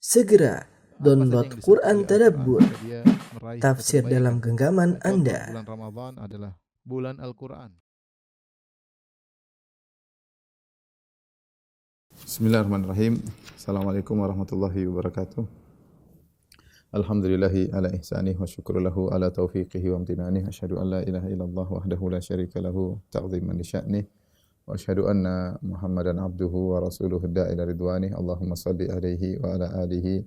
Segera download Quran Tadabbur, dia meraih tafsir dalam genggaman Anda. Bulan Ramadan adalah bulan Al-Quran. Bismillahirrahmanirrahim. Assalamualaikum warahmatullahi wabarakatuh. Alhamdulillahi ala ihsanih wa syukru lahu ala taufiqihi wa amtinanih. Asyhadu an la ilaha illallah wahdahu la syarika lahu ta'ziman li sya'nih. Wa asyhadu anna Muhammadan abduhu wa rasuluhu da'i ila ridwanih. Allahumma salli alaihi wa ala alihi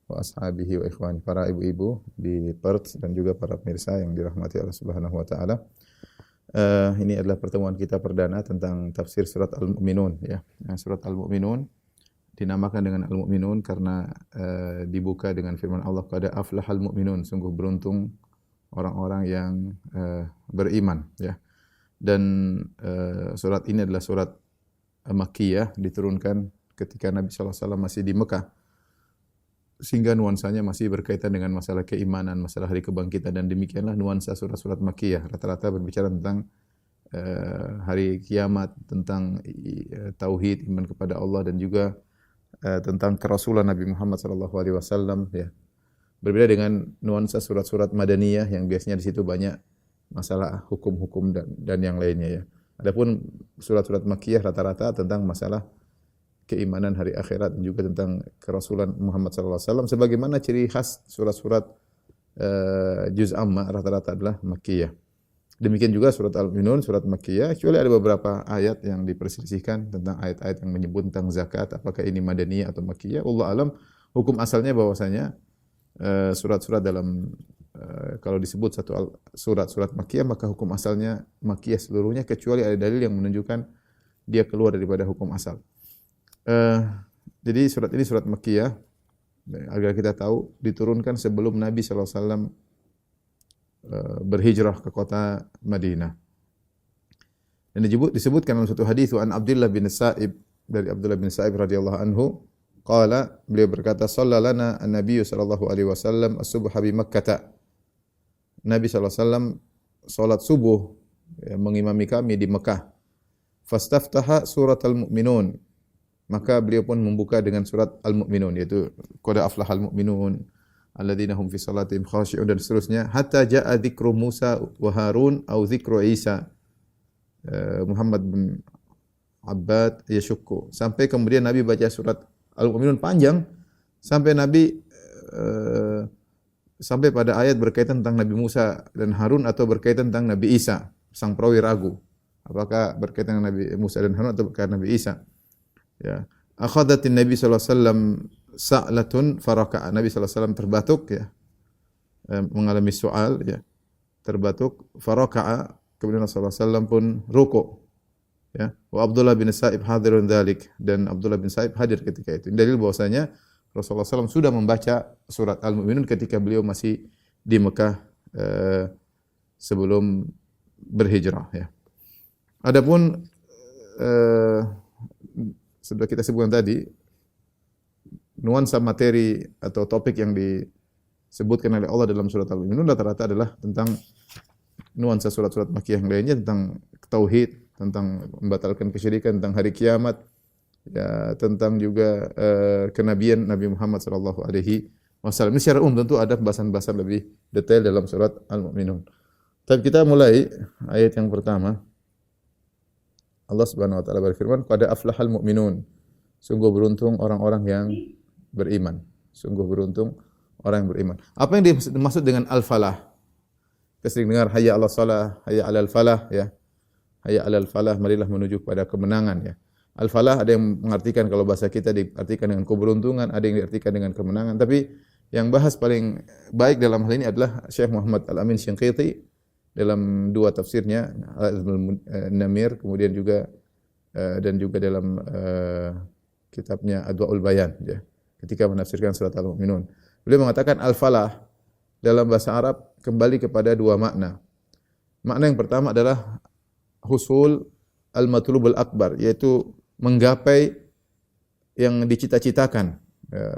wa ashabihi wa ikhwani. Para ibu-ibu di Perth dan juga para pemirsa yang dirahmati Allah Subhanahu wa taala. Ini adalah pertemuan kita perdana tentang tafsir surat Al-Mu'minun ya. Surat Al-Mu'minun dinamakan dengan Al-Mu'minun karena dibuka dengan firman Allah, qad aflahal mu'minun, sungguh beruntung orang-orang yang beriman ya. Dan surat ini adalah surat Makkiyah, diturunkan ketika Nabi sallallahu alaihi wasallam masih di Mekah, sehingga nuansanya masih berkaitan dengan masalah keimanan, masalah hari kebangkitan, dan demikianlah nuansa surat-surat Makkiyah. Rata-rata berbicara tentang hari kiamat, tentang tauhid, iman kepada Allah, dan juga tentang kerasulan Nabi Muhammad sallallahu alaihi wasallam ya. Berbeda dengan nuansa surat-surat Madaniyah yang biasanya di situ banyak masalah hukum-hukum dan yang lainnya ya. Adapun surat-surat Makkiyah rata-rata tentang masalah keimanan hari akhirat dan juga tentang kerasulan Muhammad sallallahu alaihi wasallam, sebagaimana ciri khas surat-surat juz amma rata-rata adalah Makkiyah. Demikian juga surat Al-Mu'minun, surat Makkiyah, kecuali ada beberapa ayat yang diperselisihkan tentang ayat-ayat yang menyebut tentang zakat, apakah ini Madaniyah atau Makkiyah. Allah alam, hukum asalnya bahwasanya surat-surat dalam kalau disebut surat Makkiyah, maka hukum asalnya Makkiyah seluruhnya, kecuali ada dalil yang menunjukkan dia keluar daripada hukum asal. Jadi surat ini surat Makkiyah, agar kita tahu diturunkan sebelum Nabi sallallahu alaihi wasallam berhijrah ke kota Madinah. Dan disebutkan dalam satu hadis an Abdullah bin Sa'ib, dari Abdullah bin Sa'ib radhiyallahu anhu, qala, beliau berkata, sallalana an-nabiy sallallahu alaihi wasallam as-subha bi Makkah. Nabi sallallahu alaihi wasallam salat subuh ya, mengimami kami di Mekah. Fastaftaha surat Al-Mu'minun, maka beliau pun membuka dengan surat Al-Mu'minun, yaitu qad aflahal mu'minun alladzina hum fi salatihim khashi'un, dan seterusnya, hatta jaa dzikru Musa wa Harun au dzikru Isa. Muhammad bin Abbad yashukku, sampai kemudian Nabi baca surat Al-Mu'minun panjang sampai Nabi sampai pada ayat berkaitan tentang Nabi Musa dan Harun atau berkaitan tentang Nabi Isa. Sang perawi ragu apakah berkaitan dengan Nabi Musa dan Harun atau berkaitan Nabi Isa. Ya, akhadatin Nabi sallallahu alaihi wasallam sa'latun faraka'a. Nabi sallallahu alaihi wasallam terbatuk ya, mengalami soal ya, terbatuk, faraka'a, kemudian Rasulullah sallallahu alaihi wasallam pun rukuk ya. Wa Abdullah bin Sa'ib hadirun dzalik, dan Abdullah bin Sa'ib hadir ketika itu. Ini dalil bahwasanya Rasulullah SAW sudah membaca surat Al-Mu'minun ketika beliau masih di Mekah sebelum berhijrah ya. Adapun sudah kita sebutkan tadi, nuansa materi atau topik yang disebutkan oleh Allah dalam surat Al-Mu'minun rata-rata adalah tentang nuansa surat-surat Makkiyah yang lainnya, tentang tauhid, tentang membatalkan kesyirikan, tentang hari kiamat, ya, tentang juga kenabian Nabi Muhammad sallallahu alaihi wasallam. Ini secara umum, tentu ada pembahasan-pembahasan lebih detail dalam surat Al-Mu'minun. Tapi kita mulai ayat yang pertama. Allah Subhanahu wa taala berfirman, qad aflahal mu'minun, sungguh beruntung orang-orang yang beriman. Sungguh beruntung orang yang beriman. Apa yang dimaksud dengan al-falah? Kita sering dengar hayya 'alas shalah, hayya 'alal falah ya. Hayya 'alal falah, marilah menuju kepada kemenangan ya. Al-falah ada yang mengartikan, kalau bahasa kita diartikan dengan keberuntungan, ada yang diartikan dengan kemenangan. Tapi yang bahas paling baik dalam hal ini adalah Syekh Muhammad Al-Amin Shinqiti dalam dua tafsirnya, Al-Namir, kemudian juga dan juga dalam kitabnya Adwaul Bayan ya, ketika menafsirkan surat Al-Mu'minun. Beliau mengatakan al-falah dalam bahasa Arab kembali kepada dua makna. Makna yang pertama adalah husul al-matlubul akbar, yaitu menggapai yang dicita-citakan,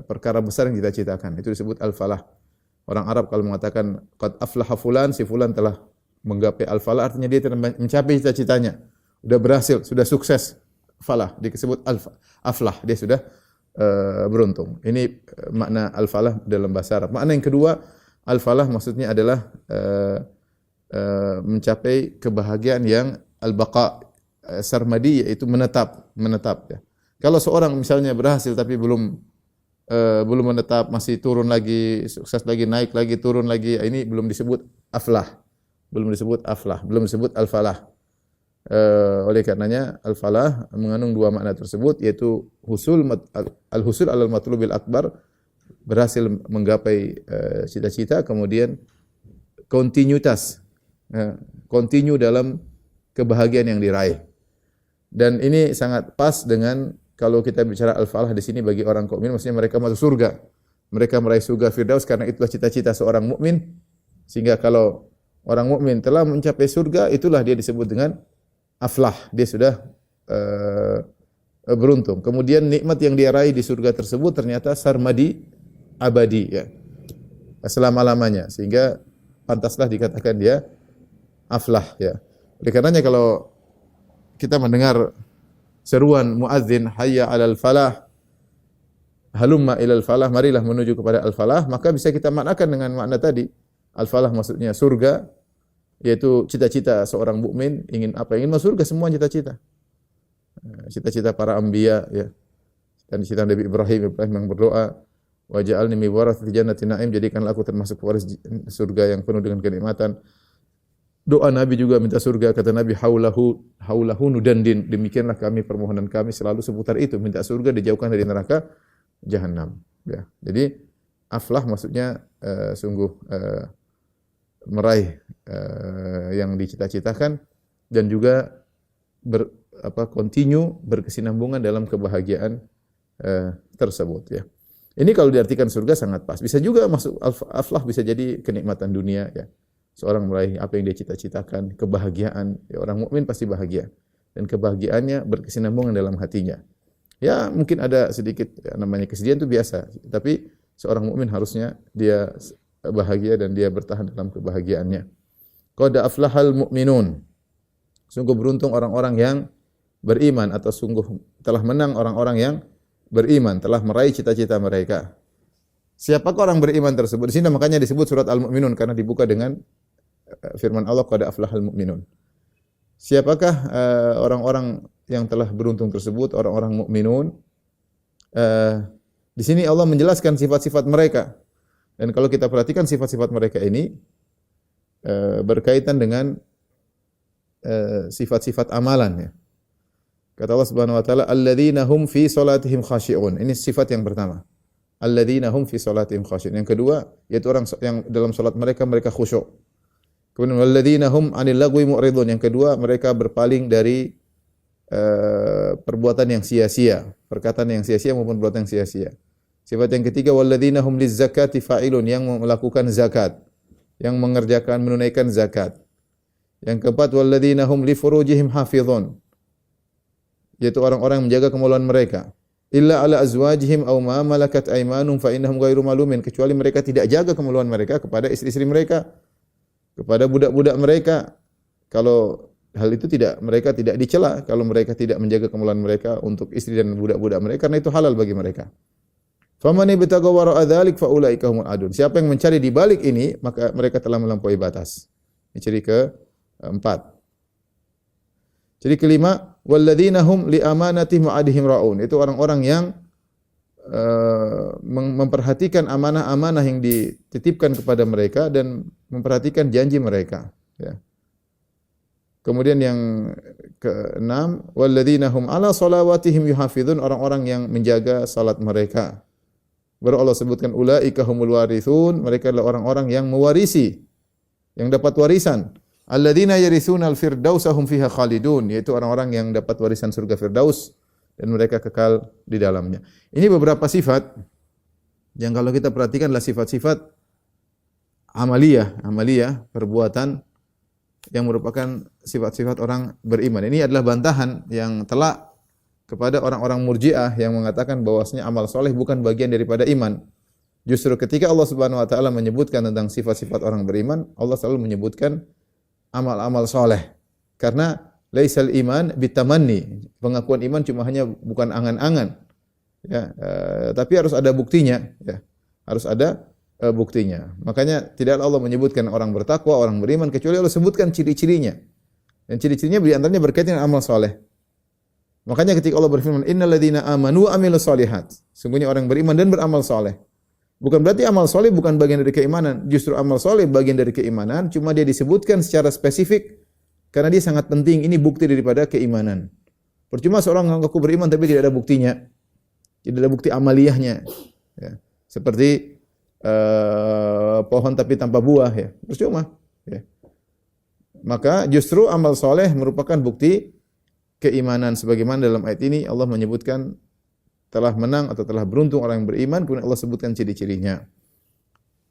perkara besar yang dicita-citakan. Itu disebut al-falah. Orang Arab kalau mengatakan qad aflaha fulan, si fulan telah menggapai al-falah, artinya dia telah mencapai cita-citanya. Sudah berhasil, sudah sukses. Falah disebut aflah, dia sudah beruntung. Ini makna al-falah dalam bahasa Arab. Makna yang kedua, al-falah maksudnya adalah mencapai kebahagiaan yang al-baqa, sarmadi, yaitu menetap ya. Kalau seorang misalnya berhasil tapi belum menetap, masih turun lagi, sukses lagi, naik lagi, turun lagi, ini belum disebut aflah. Belum disebut aflah, belum disebut al-falah. Oleh karenanya al-falah mengandung dua makna tersebut, yaitu al-husul alal matlubil akbar, berhasil menggapai cita-cita, kemudian kontinuitas, kontinu dalam kebahagiaan yang diraih. Dan ini sangat pas dengan kalau kita bicara al-falah di sini bagi orang mukmin, maksudnya mereka masuk surga. Mereka meraih surga Firdaus karena itulah cita-cita seorang mukmin. Sehingga kalau orang mukmin telah mencapai surga, itulah dia disebut dengan aflah. Dia sudah beruntung. Kemudian nikmat yang dia raih di surga tersebut ternyata sarmadi, abadi, ya. Selama-lamanya, sehingga pantaslah dikatakan dia aflah, ya. Oleh karenanya kalau kita mendengar seruan muadzin, hayya 'alal falah, halumma ilal falah, marilah menuju kepada al-falah, maka bisa kita maknakan dengan makna tadi. Al-falah maksudnya surga, yaitu cita-cita seorang mukmin, ingin apa? Ingin masuk surga, semua cita-cita. Cita-cita para anbiya, ya. Dan cita Nabi Ibrahim yang berdoa, waj'alni min warathati jannatin na'im, jadikanlah aku termasuk waris surga yang penuh dengan kenikmatan. Doa Nabi juga minta surga, kata Nabi, haulahu nudandin, demikianlah kami, permohonan kami selalu seputar itu, minta surga, dijauhkan dari neraka jahanam, ya. Jadi aflah maksudnya sungguh meraih yang dicita-citakan, dan juga continue berkesinambungan dalam kebahagiaan tersebut, ya. Ini kalau diartikan surga sangat pas. Bisa juga masuk aflah, bisa jadi kenikmatan dunia, ya. Seorang meraih apa yang dia cita-citakan, kebahagiaan. Ya, orang mukmin pasti bahagia, dan kebahagiaannya berkesinambungan dalam hatinya. Ya, mungkin ada sedikit namanya kesedihan, itu biasa, tapi seorang mukmin harusnya dia bahagia dan dia bertahan dalam kebahagiaannya. Qad aflahal mu'minun. Sungguh beruntung orang-orang yang beriman, atau sungguh telah menang orang-orang yang beriman, telah meraih cita-cita mereka. Siapakah orang beriman tersebut? Di sini makanya disebut surat Al-Mu'minun, karena dibuka dengan firman Allah, qad aflahal mu'minun. Siapakah orang-orang yang telah beruntung tersebut? Orang-orang mukminun. Di sini Allah menjelaskan sifat-sifat mereka. Dan kalau kita perhatikan sifat-sifat mereka ini berkaitan dengan sifat-sifat amalan, ya. Kata Allah Subhanahu wa taala, alladzina hum fi salatihim khashi'un. Ini sifat yang pertama. Alladzina hum fi salatihim khashi'un. Yang kedua, yaitu orang yang dalam salat mereka khusyuk. Kemudian walladzina hum 'anil lagwi mu'ridun. Yang kedua, mereka berpaling dari perbuatan yang sia-sia, perkataan yang sia-sia maupun perbuatan yang sia-sia. Sifat yang ketiga, walladzina hum lizzakati fa'ilun, yang melakukan zakat, yang menunaikan zakat. Yang keempat, walladzina hum li furujihim hafizun, yaitu orang-orang yang menjaga kemaluan mereka. Illa ala azwajihim aw ma malakat aymanuhum fa innahum ghairu malumin, kecuali mereka tidak jaga kemaluan mereka kepada istri-istri mereka, kepada budak-budak mereka. Kalau hal itu mereka tidak dicela kalau mereka tidak menjaga kemaluan mereka untuk istri dan budak-budak mereka, karena itu halal bagi mereka. Faman ibtagha wara'a dzalik fa ulaika humul adun. Siapa yang mencari di balik ini, maka mereka telah melampaui batas. Ini ciri keempat. Ciri kelima, walladzina hum li amanatihim wa adihim raun. Itu orang-orang yang memperhatikan amanah-amanah yang dititipkan kepada mereka dan memperhatikan janji mereka, ya. Kemudian yang keenam, walladzina hum ala shalawatihim yuhafizun, orang-orang yang menjaga salat mereka. Baru Allah sebutkan ulaika humul warithun, mereka adalah orang-orang yang mewarisi, yang dapat warisan. Alladzina yarithuna al-firdausa hum fiha khalidun, yaitu orang-orang yang dapat warisan surga Firdaus dan mereka kekal di dalamnya. Ini beberapa sifat yang kalau kita perhatikan adalah sifat-sifat amaliyah, perbuatan yang merupakan sifat-sifat orang beriman. Ini adalah bantahan yang telak kepada orang-orang Murji'ah yang mengatakan bahwasanya amal soleh bukan bagian daripada iman. Justru ketika Allah Subhanahu wa taala menyebutkan tentang sifat-sifat orang beriman, Allah selalu menyebutkan amal-amal soleh. Karena laisal iman bitamanni. Pengakuan iman bukan angan-angan. ya, tapi harus ada buktinya, ya. Harus ada buktinya. Makanya tidak Allah menyebutkan orang bertakwa, orang beriman kecuali Allah sebutkan ciri-cirinya. Dan ciri-cirinya di antaranya berkaitan dengan amal soleh. Makanya ketika Allah berfirman, Innal ladzina amanu wa amilus solihat. Sungguhnya orang beriman dan beramal soleh. Bukan berarti amal soleh bukan bagian dari keimanan. Justru amal soleh bagian dari keimanan. Cuma dia disebutkan secara spesifik karena dia sangat penting. Ini bukti daripada keimanan. Percuma seorang mengaku beriman tapi tidak ada buktinya. Tidak ada bukti amaliyahnya. Ya. Seperti pohon tapi tanpa buah. Ya. Percuma. Ya. Maka justru amal soleh merupakan bukti keimanan. Sebagaimana dalam ayat ini Allah menyebutkan telah menang atau telah beruntung orang yang beriman, kemudian Allah sebutkan ciri-cirinya.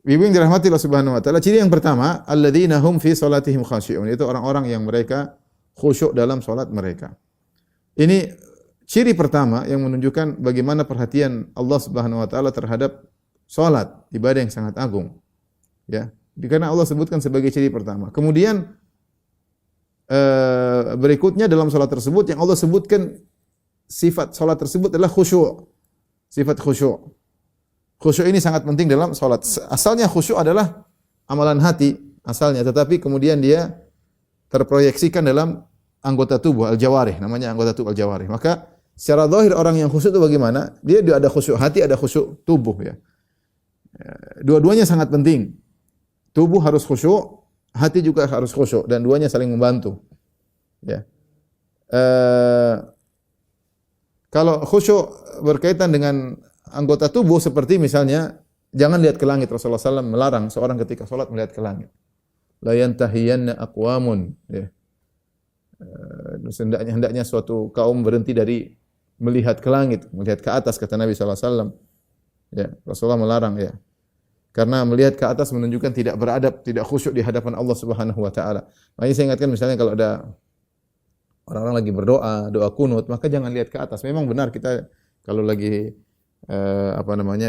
Ibu yang dirahmati Allah Subhanahu wa taala, ciri yang pertama, alladzina hum fi salatihim khashi'un, itu orang-orang yang mereka khusyuk dalam salat mereka. Ini ciri pertama yang menunjukkan bagaimana perhatian Allah Subhanahu wa taala terhadap salat, ibadah yang sangat agung. Ya, karena Allah sebutkan sebagai ciri pertama. Kemudian berikutnya dalam salat tersebut yang Allah sebutkan sifat salat tersebut adalah khusyuk. Sifat khusyuk. Khusyuk ini sangat penting dalam salat. Asalnya khusyuk adalah amalan hati asalnya, tetapi kemudian dia terproyeksikan dalam anggota tubuh al-jawarih, namanya anggota tubuh al-jawarih. Maka secara zahir orang yang khusyuk itu bagaimana? Dia ada khusyuk hati, ada khusyuk tubuh ya. Dua-duanya sangat penting. Tubuh harus khusyuk, hati juga harus khusyuk dan duanya saling membantu. Ya. Kalau khusyuk berkaitan dengan anggota tubuh seperti misalnya jangan lihat ke langit. Rasulullah SAW melarang seorang ketika salat melihat ke langit. La yantahiyanna aqwamun. Ya. Hendaknya suatu kaum berhenti dari melihat ke langit, melihat ke atas kata Nabi SAW. Ya, Rasulullah melarang ya. Karena melihat ke atas menunjukkan tidak beradab, tidak khusyuk di hadapan Allah Subhanahu wa taala. Makanya saya ingatkan misalnya kalau ada orang-orang lagi berdoa, doa kunut, maka jangan lihat ke atas. Memang benar kita kalau lagi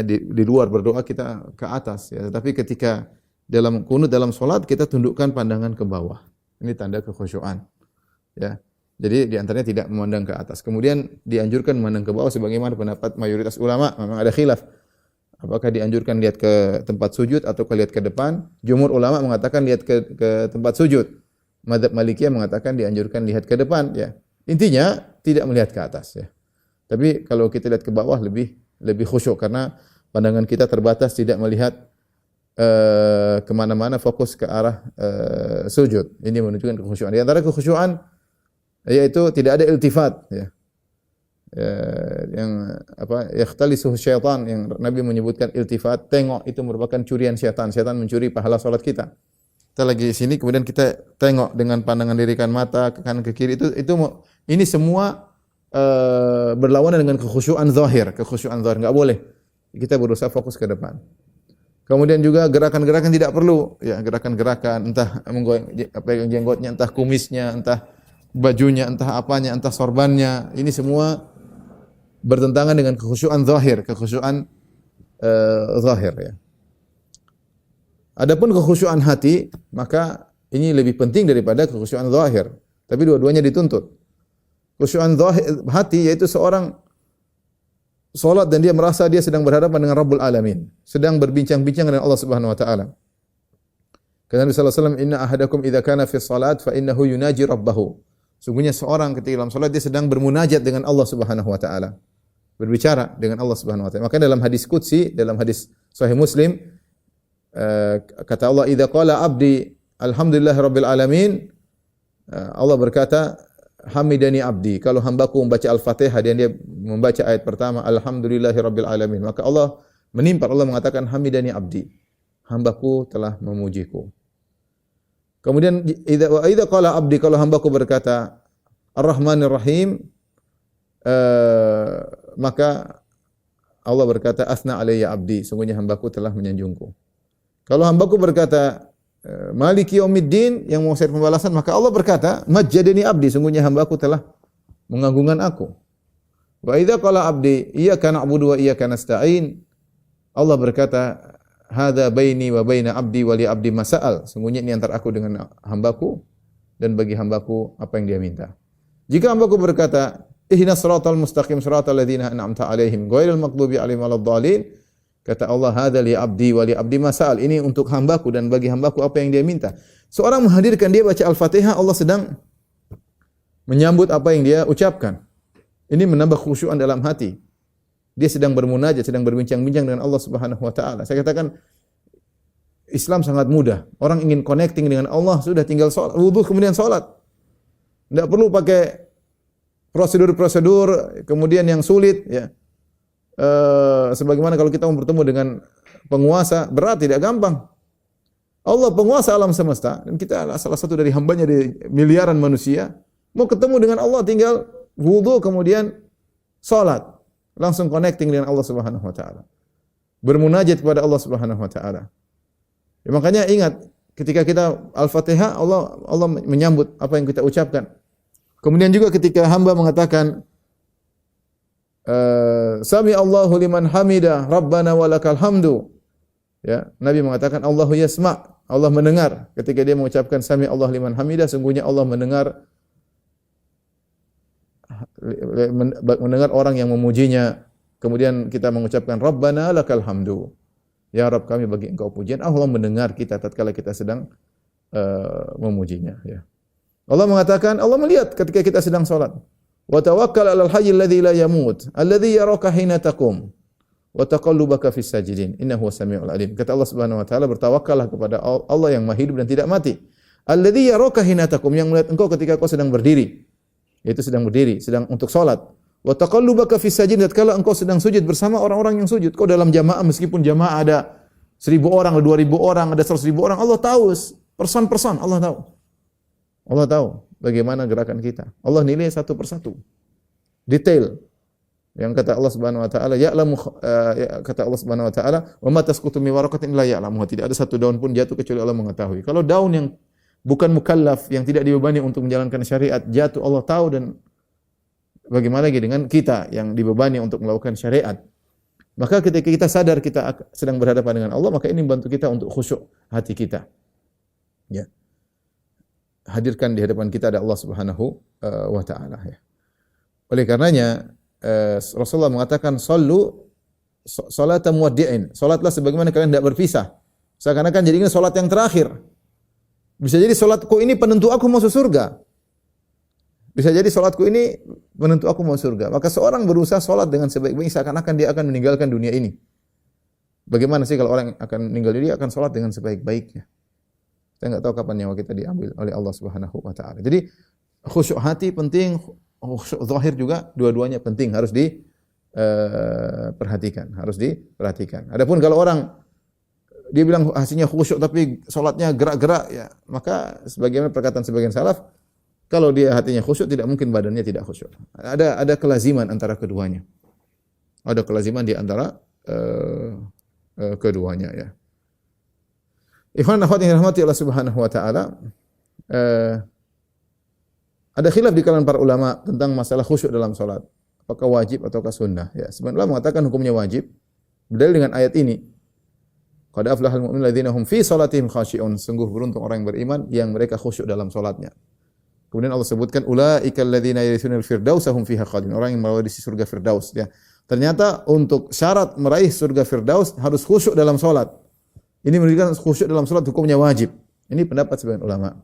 di luar berdoa kita ke atas ya. Tetapi ketika dalam kunut dalam salat kita tundukkan pandangan ke bawah. Ini tanda kekhusyuan. Ya. Jadi di antaranya tidak memandang ke atas. Kemudian dianjurkan memandang ke bawah sebagaimana pendapat mayoritas ulama, memang ada khilaf. Apakah dianjurkan lihat ke tempat sujud atau lihat ke depan? Jumhur ulama mengatakan lihat ke tempat sujud. Mazhab Malikiyah mengatakan dianjurkan lihat ke depan ya. Intinya tidak melihat ke atas ya. Tapi kalau kita lihat ke bawah lebih khusyuk karena pandangan kita terbatas tidak melihat kemana-mana, fokus ke arah sujud. Ini menunjukkan kekhusyuan. Di antara kekhusyuan yaitu tidak ada iltifat ya. Yang yakhtalisu syaitan yang Nabi menyebutkan iltifat, tengok itu merupakan curian syaitan. Syaitan mencuri pahala salat kita. Kita lagi di sini kemudian kita tengok dengan pandangan lirikan mata ke kanan ke kiri ini semua berlawanan dengan kekhusyuan zahir, enggak boleh. Kita berusaha fokus ke depan. Kemudian juga gerakan-gerakan tidak perlu ya, gerakan-gerakan entah menggoyang jenggotnya, entah kumisnya, entah bajunya, entah apanya, entah sorbannya. Ini semua bertentangan dengan kekhusyuan zahir, zahir ya. Adapun kekhusyuan hati, maka ini lebih penting daripada kekhusyuan zahir. Tapi dua-duanya dituntut. Kekhusyuan hati yaitu seorang salat dan dia merasa dia sedang berhadapan dengan Rabbul Alamin, sedang berbincang-bincang dengan Allah Subhanahu wa taala. Karena Nabi sallallahu alaihi wasallam, "Inna ahadakum idza kana fi shalat fa innahu yunaji rabbahu." Sungguhnya seorang ketika dalam salat dia sedang bermunajat dengan Allah Subhanahu wa taala. Berbicara dengan Allah Subhanahu wa taala. Maka dalam hadis qudsi, dalam hadis sahih Muslim, kata Allah, "Idza qala 'abdi alhamdulillahirabbil alamin." Allah berkata, "Hamidani 'abdi." Kalau hambaku membaca Al-Fatihah dan dia membaca ayat pertama, "Alhamdulillahirabbil alamin." Maka Allah menimpal, Allah mengatakan, "Hamidani 'abdi." Hambaku telah memujiku. Kemudian idza qala 'abdi, kalau hambaku berkata Ar-Rahmanir Rahim, maka Allah berkata, "Asna alayya 'abdi." Sungguhnya hambaku telah menyanjungku. Kalau hambaku berkata Maliki yaumiddin, yang menguasai pembalasan, maka Allah berkata, "Majjadani 'abdi." Sungguhnya hambaku telah mengagungkan aku. Wa idza qala 'abdi iyyaka na'budu wa iyyaka nasta'in, Allah berkata, "Hadza baini wa baina 'abdi wa li 'abdi masa'al." Sungguhnya ini antara aku dengan hambaku dan bagi hambaku apa yang dia minta. Jika hambaku berkata, Ihdinas siratal mustaqim siratal ladzina an'amta 'alaihim ghairil maghdubi 'alaihim waladdallin. Kata Allah, hadza li abdi wa li abdi masal. Ini untuk hambaku dan bagi hambaku apa yang dia minta. Seorang menghadirkan dia baca Al-Fatihah, Allah sedang menyambut apa yang dia ucapkan. Ini menambah khusyuan dalam hati. Dia sedang bermunajat, sedang berbincang-bincang dengan Allah Subhanahu wa taala. Saya katakan Islam sangat mudah. Orang ingin connecting dengan Allah, sudah tinggal salat, wudu kemudian salat. Tidak perlu pakai prosedur-prosedur kemudian yang sulit ya. Sebagaimana kalau kita mau bertemu dengan penguasa, berat, tidak gampang. Allah penguasa alam semesta dan kita adalah salah satu dari hambanya di miliaran manusia. Mau ketemu dengan Allah tinggal wudu kemudian salat, langsung connecting dengan Allah Subhanahu wa taala. Bermunajat kepada Allah Subhanahu wa taala. Ya, makanya ingat ketika kita Al-Fatihah, Allah menyambut apa yang kita ucapkan. Kemudian juga ketika hamba mengatakan Sami Allahu liman hamida Rabbana walakal hamdu. Ya, Nabi mengatakan Allahu yasma', Allah mendengar. Ketika dia mengucapkan Sami Allah liman hamida, sungguhnya Allah mendengar orang yang memujinya. Kemudian kita mengucapkan Rabbana lakal hamdu. Ya Rabb, kami bagi Engkau pujian. Allah mendengar kita tatkala kita sedang memujinya, ya. Allah mengatakan, Allah melihat ketika kita sedang salat. Wa tawakkal 'alal hayyil ladzi la yamut, alladzi yaraka hina taqum wa taqallubaka fis sajidin, innahu samiul alim. Kata Allah Subhanahu wa taala, bertawakkallah kepada Allah yang Maha hidup dan tidak mati. Alladzi yaraka hina taqum, yang melihat engkau ketika kau sedang berdiri. Yaitu sedang berdiri, sedang untuk salat. Wa taqallubaka fis sajidin, tatkala engkau sedang sujud bersama orang-orang yang sujud. Kau dalam jamaah, meskipun jamaah ada 1000 orang, ada 2000 orang, ada 100.000 orang, Allah tahu person-person, Allah tahu. Allah tahu bagaimana gerakan kita. Allah nilai satu persatu. Detail. Yang kata Allah Subhanahu wa taala, ya'lamu kata Allah Subhanahu wa taala, "Wa ma tasqutu min waraqatin illa ya'lamuha." Tidak ada satu daun pun jatuh kecuali Allah mengetahui. Kalau daun yang bukan mukallaf, yang tidak dibebani untuk menjalankan syariat, jatuh, Allah tahu. Dan bagaimana lagi dengan kita yang dibebani untuk melakukan syariat? Maka ketika kita sadar kita sedang berhadapan dengan Allah, maka ini membantu kita untuk khusyuk hati kita. Ya. Hadirkan di hadapan kita ada Allah Subhanahu wa taala, ya. Oleh karenanya Rasulullah mengatakan sallu salata muwaddi'in. Salatlah sebagaimana kalian tidak berpisah. Seakan-akan jadi ini salat yang terakhir. Bisa jadi salatku ini penentu aku masuk surga. Bisa jadi salatku ini penentu aku masuk surga. Maka seorang berusaha salat dengan sebaik-baiknya seakan-akan dia akan meninggalkan dunia ini. Bagaimana sih kalau orang akan meninggal dunia, akan salat dengan sebaik-baiknya. Kita enggak tahu kapan nyawa kita diambil oleh Allah Subhanahu wa taala. Jadi khusyuk hati penting, khusyuk zahir juga, dua-duanya penting, harus diperhatikan, harus diperhatikan. Adapun kalau orang dia bilang hasilnya khusyuk tapi salatnya gerak-gerak, ya, maka sebagaimana perkataan sebagian salaf, kalau dia hatinya khusyuk tidak mungkin badannya tidak khusyuk. Ada kelaziman antara keduanya. Ada kelaziman di antara keduanya, ya. Ikhwan akhwat yang dirahmati Allah Subhanahu wa taala, ada khilaf di kalangan para ulama tentang masalah khusyuk dalam salat. Apakah wajib ataukah sunnah? Ya, sebagian ulama mengatakan hukumnya wajib. Berdalil dengan ayat ini. Qad aflahal mu'minun alladzina hum fi salatihim khashi'un. Sungguh beruntung orang yang beriman yang mereka khusyuk dalam salatnya. Kemudian Allah sebutkan ulaikal ladzina yarithunal firdausa hum fiha khalidun. Orang yang mewarisi surga Firdaus, ya. Ternyata untuk syarat meraih surga Firdaus harus khusyuk dalam salat. Ini menunjukkan khusyuk dalam salat hukumnya wajib. Ini pendapat sebagian ulama.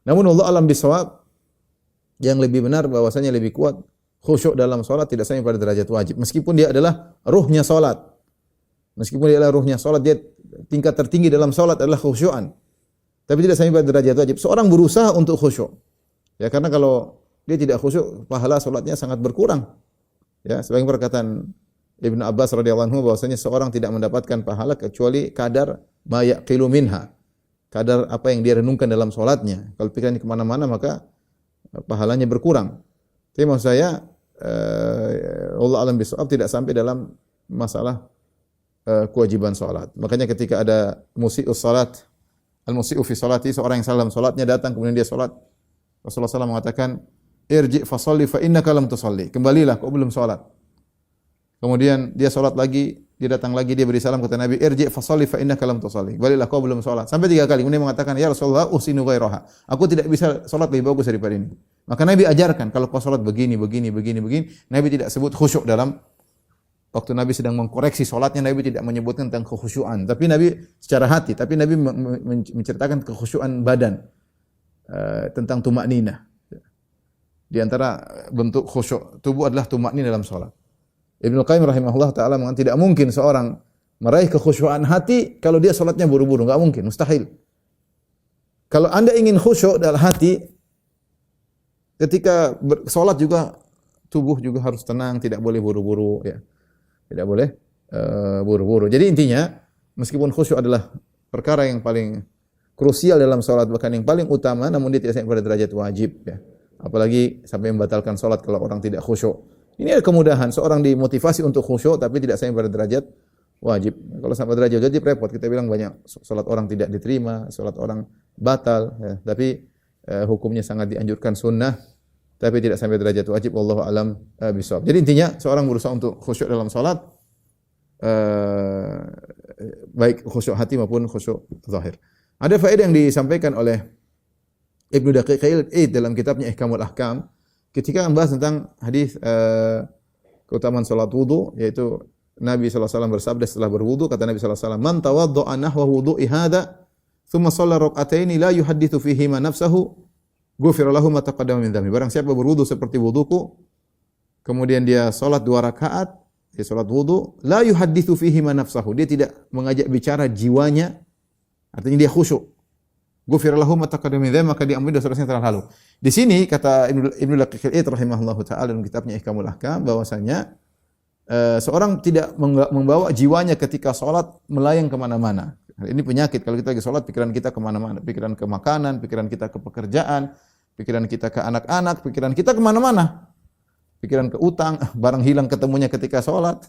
Namun Allah alam bisawab, yang lebih benar bahwasanya lebih kuat khusyuk dalam salat tidak sampai pada derajat wajib. Meskipun dia adalah ruhnya salat. Meskipun dia adalah ruhnya salat, dia tingkat tertinggi dalam salat adalah khusyuan. Tapi tidak sampai pada derajat wajib. Seorang berusaha untuk khusyuk. Ya, karena kalau dia tidak khusyuk, pahala salatnya sangat berkurang. Ya, sebagai perkataan Ibnu Abbas radhiyallahu anhu bahwasanya seorang tidak mendapatkan pahala kecuali kadar ma yaqilu minha. Kadar apa yang dia renungkan dalam salatnya. Kalau pikirannya kemana mana maka pahalanya berkurang. Tapi maksud saya Allah alam bisawab tidak sampai dalam masalah kewajiban salat. Makanya ketika ada musii'us salat, al-musii'u fi salati, seorang yang salah dalam salatnya datang kemudian dia salat, Rasulullah SAW mengatakan, irji fa shalli fa innaka lam tusalli. Kembalilah, kau belum salat. Kemudian dia salat lagi, dia datang lagi, dia beri salam, kata Nabi, "Irji' fa shalli fa innaka lam tusalli." Baliklah kau belum salat. Sampai 3 kali. Kemudian mengatakan, "Ya Rasulullah, usinu ghairaha." Aku tidak bisa salat lebih bagus daripada ini. Maka Nabi ajarkan kalau kau salat begini. Nabi tidak sebut khusyuk dalam waktu Nabi sedang mengkoreksi salatnya. Nabi tidak menyebutkan tentang kekhusyuan, tapi Nabi secara hati, tapi Nabi menceritakan kekhusyuan badan, tentang tumakninah. Di antara bentuk khusyuk tubuh adalah tumakninah dalam salat. Ibnu Qayyim rahimahullah taala mengatakan tidak mungkin seorang meraih kekhusyuan hati kalau dia salatnya buru-buru, enggak mungkin, mustahil. Kalau Anda ingin khusyuk dalam hati, ketika salat juga tubuh juga harus tenang, tidak boleh buru-buru, ya. Tidak boleh buru-buru. Jadi intinya, meskipun khusyuk adalah perkara yang paling krusial dalam salat, bahkan yang paling utama, namun dia tidak sampai pada derajat wajib, ya. Apalagi sampai membatalkan salat kalau orang tidak khusyuk. Ini ada kemudahan seorang dimotivasi untuk khusyuk tapi tidak sampai pada derajat wajib. Kalau sampai derajat wajib repot. Kita bilang banyak salat orang tidak diterima, salat orang batal, ya. Tapi hukumnya sangat dianjurkan sunnah, tapi tidak sampai derajat wajib. Wallahu alam bishawab. Jadi intinya seorang berusaha untuk khusyuk dalam salat, baik khusyuk hati maupun khusyuk zahir. Ada faedah yang disampaikan oleh Ibnu Daqiq al-Id dalam kitabnya Ihkamul Ahkam ketika membahas tentang hadis keutamaan salat wudu, yaitu Nabi sallallahu alaihi wasallam bersabda setelah berwudu, kata Nabi sallallahu alaihi wasallam, "Man tawadda'a nahwa wudu'i hadza, tsumma shalla rak'ataini la yuhadditsu fihi ma nafsahu, ghufira lahu ma taqaddama min dhanbi." Barang siapa berwudu seperti wuduku, kemudian dia salat 2 rakaat, dia salat wudu, la yuhadditsu fihi ma nafsahu, dia tidak mengajak bicara jiwanya, artinya dia khusyuk. Ghufira lahu ma taqaddama min dhanbi, maka diampuni dosa-dosanya telah lalu. Di sini kata Ibnu Daqiq al-Id rahimahullahu taala dalam kitabnya Ihkamul Ahkam bahwasanya seorang tidak membawa jiwanya ketika salat melayang kemana-mana. Ini penyakit kalau kita lagi salat, pikiran kita kemana-mana, pikiran ke makanan, pikiran kita ke pekerjaan, pikiran kita ke anak-anak, pikiran kita kemana-mana, pikiran ke utang, barang hilang ketemunya ketika salat,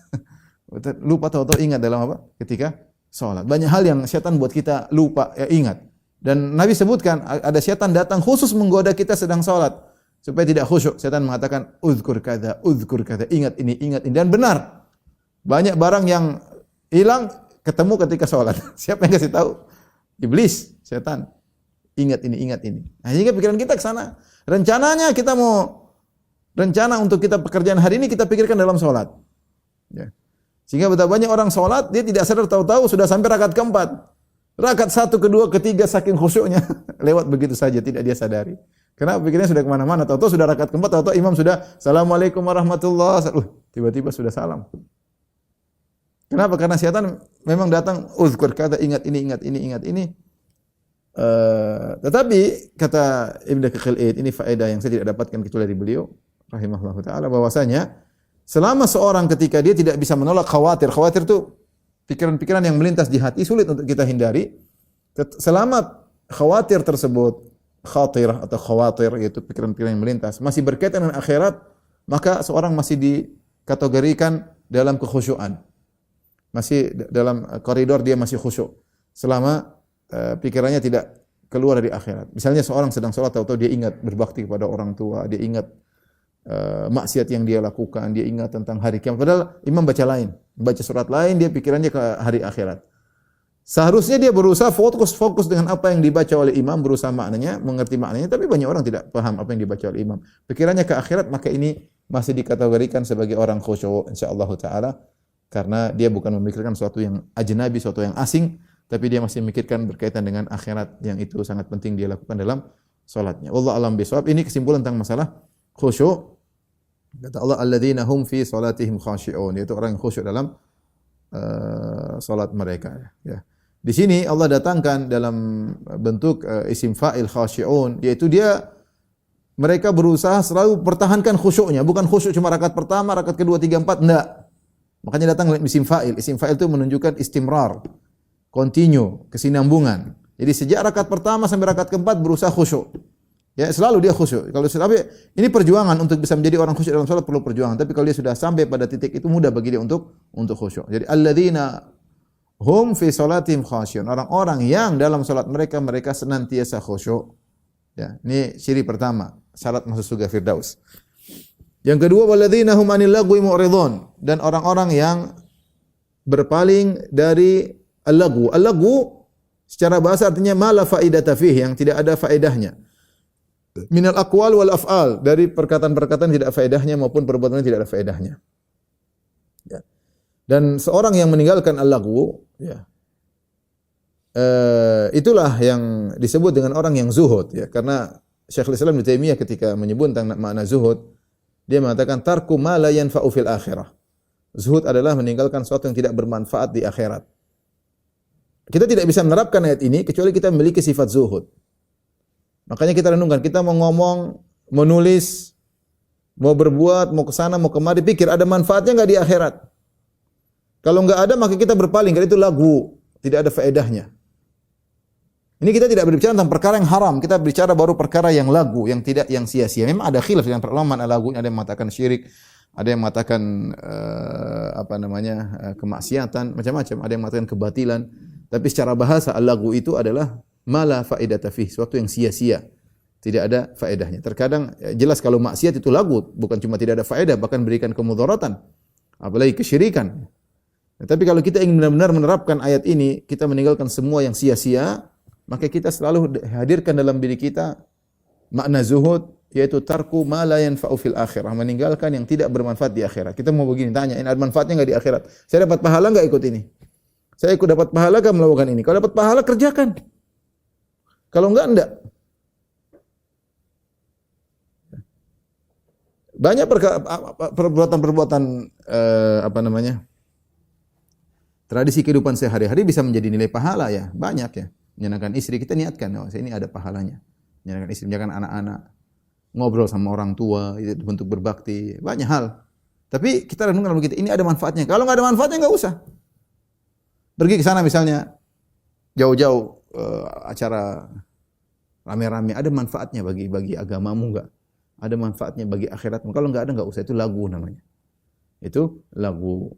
lupa tahu-tahu ingat dalam apa? Ketika salat. Banyak hal yang setan buat kita lupa, ya ingat. Dan Nabi sebutkan ada setan datang khusus menggoda kita sedang salat supaya tidak khusyuk. Setan mengatakan uzkur kada, ingat ini, dan benar. Banyak barang yang hilang ketemu ketika salat. Siapa yang kasih tahu? Iblis, setan. Ingat ini. Nah, sehingga pikiran kita ke sana. Rencananya kita mau rencana untuk kita pekerjaan hari ini kita pikirkan dalam salat. Ya. Sehingga betapa banyak orang salat dia tidak sadar, tahu-tahu sudah sampai rakaat keempat. Rakaat 1, kedua, ketiga saking khusyuknya lewat begitu saja, tidak dia sadari. Karena pikirnya sudah kemana-mana. Tahu-tahu sudah rakaat keempat, tahu-tahu imam sudah Assalamualaikum warahmatullahi wabarakatuh. Tiba-tiba sudah salam. Kenapa? Karena setan memang datang uzkur kata ingat ini. Tetapi kata Ibnu Daqiq al-Id, ini faedah yang saya tidak dapatkan kecuali dari beliau rahimahullahu taala, bahwasanya selama seorang ketika dia tidak bisa menolak khawatir itu pikiran-pikiran yang melintas di hati sulit untuk kita hindari. Selama khawatir tersebut, khawatir yaitu pikiran-pikiran yang melintas masih berkaitan dengan akhirat, maka seorang masih dikategorikan dalam kekhusyuan. Masih dalam koridor dia masih khusyuk. Selama pikirannya tidak keluar dari akhirat. Misalnya seorang sedang salat, tahu-tahu dia ingat berbakti kepada orang tua, dia ingat maksiat yang dia lakukan, dia ingat tentang hari kiamat. Padahal imam baca lain, baca surat lain, dia pikirannya ke hari akhirat. Seharusnya dia berusaha fokus dengan apa yang dibaca oleh imam, berusaha maknanya, mengerti maknanya, tapi banyak orang tidak paham apa yang dibaca oleh imam. Pikirannya ke akhirat, maka ini masih dikategorikan sebagai orang khusyuk insyaallah taala, karena dia bukan memikirkan sesuatu yang ajnabi, sesuatu yang asing, tapi dia masih memikirkan berkaitan dengan akhirat yang itu sangat penting dia lakukan dalam salatnya. Wallahu a'lam bishawab. Ini kesimpulan tentang masalah khusyuk. Kata Allah, alladzina hum fi salatihim khashi'un, yaitu orang yang khusyuk dalam salat mereka, ya. Di sini Allah datangkan dalam bentuk isim fa'il khashi'un, yaitu mereka berusaha selalu pertahankan khusyuknya, bukan khusyuk cuma rakaat pertama, rakaat kedua, tiga, empat, enggak. Makanya datang isim fa'il. Isim fa'il itu menunjukkan istimrar, continue, kesinambungan. Jadi sejak rakaat pertama sampai rakaat keempat berusaha khusyuk. Ya, selalu dia khusyuk. Kalau tapi ini perjuangan untuk bisa menjadi orang khusyuk dalam salat perlu perjuangan. Tapi kalau dia sudah sampai pada titik itu mudah bagi dia untuk khusyuk. Jadi alladzina hum fi salatihim khashi'un. Orang-orang yang dalam salat mereka senantiasa khusyuk. Ya, ini ciri pertama syarat masuk surga Firdaus. Yang kedua, walladzina hum 'anil lagwi mu'ridun, dan orang-orang yang berpaling dari al-lagwu. Al-lagwu secara bahasa artinya ma la faidata fihi, yang tidak ada faedahnya. Minal aqwal wal af'al, dari perkataan-perkataan tidak ada faedahnya maupun perbuatan tidak ada faedahnya. Ya. Dan seorang yang meninggalkan al-lagwu, ya, itulah yang disebut dengan orang yang zuhud, ya. Karena Syekhul Islam Ibnu Taimiyah ketika menyebut tentang makna zuhud, dia mengatakan tarku ma la yanfa'u fil akhirah. Zuhud adalah meninggalkan sesuatu yang tidak bermanfaat di akhirat. Kita tidak bisa menerapkan ayat ini kecuali kita memiliki sifat zuhud. Makanya kita renungkan, kita mau ngomong, mau nulis, mau berbuat, mau ke sana, mau kemari, pikir ada manfaatnya enggak di akhirat. Kalau enggak ada, maka kita berpaling, karena itu lagu, tidak ada faedahnya. Ini kita tidak berbicara tentang perkara yang haram, kita bicara baru perkara yang lagu, yang tidak, yang sia-sia. Memang ada khilaf dengan para ulama lagu, ada yang mengatakan syirik, ada yang mengatakan kemaksiatan, macam-macam, ada yang mengatakan kebatilan. Tapi secara bahasa al-lagu itu adalah mala faedata fih, sesuatu yang sia-sia, tidak ada faedahnya. Terkadang jelas kalau maksiat itu lagu, bukan cuma tidak ada faedah, bahkan berikan kemudaratan, apalagi kesyirikan. Tapi kalau kita ingin benar-benar menerapkan ayat ini, kita meninggalkan semua yang sia-sia, maka kita selalu hadirkan dalam diri kita makna zuhud, yaitu tarku ma la yanfa'u fil akhirah, meninggalkan yang tidak bermanfaat di akhirat. Kita mau begini, tanya, ini ada manfaatnya enggak di akhirat? Saya dapat pahala enggak ikut ini? Saya ikut dapat pahala enggak melakukan ini? Kalau dapat pahala, kerjakan. Kalau enggak. Banyak perbuatan-perbuatan tradisi kehidupan sehari-hari bisa menjadi nilai pahala, ya. Banyak, ya. Menyenangkan istri, kita niatkan, oh, saya ini ada pahalanya. Menyenangkan istri, menyenangkan anak-anak. Ngobrol sama orang tua, itu bentuk berbakti, banyak hal. Tapi kita renungkan begitu, ini ada manfaatnya. Kalau enggak ada manfaatnya, enggak usah. Pergi ke sana misalnya, jauh-jauh acara rame-rame, ada manfaatnya bagi agamamu enggak? Ada manfaatnya bagi akhiratmu. Kalau enggak ada, enggak usah. Itu lagu namanya. Itu lagu.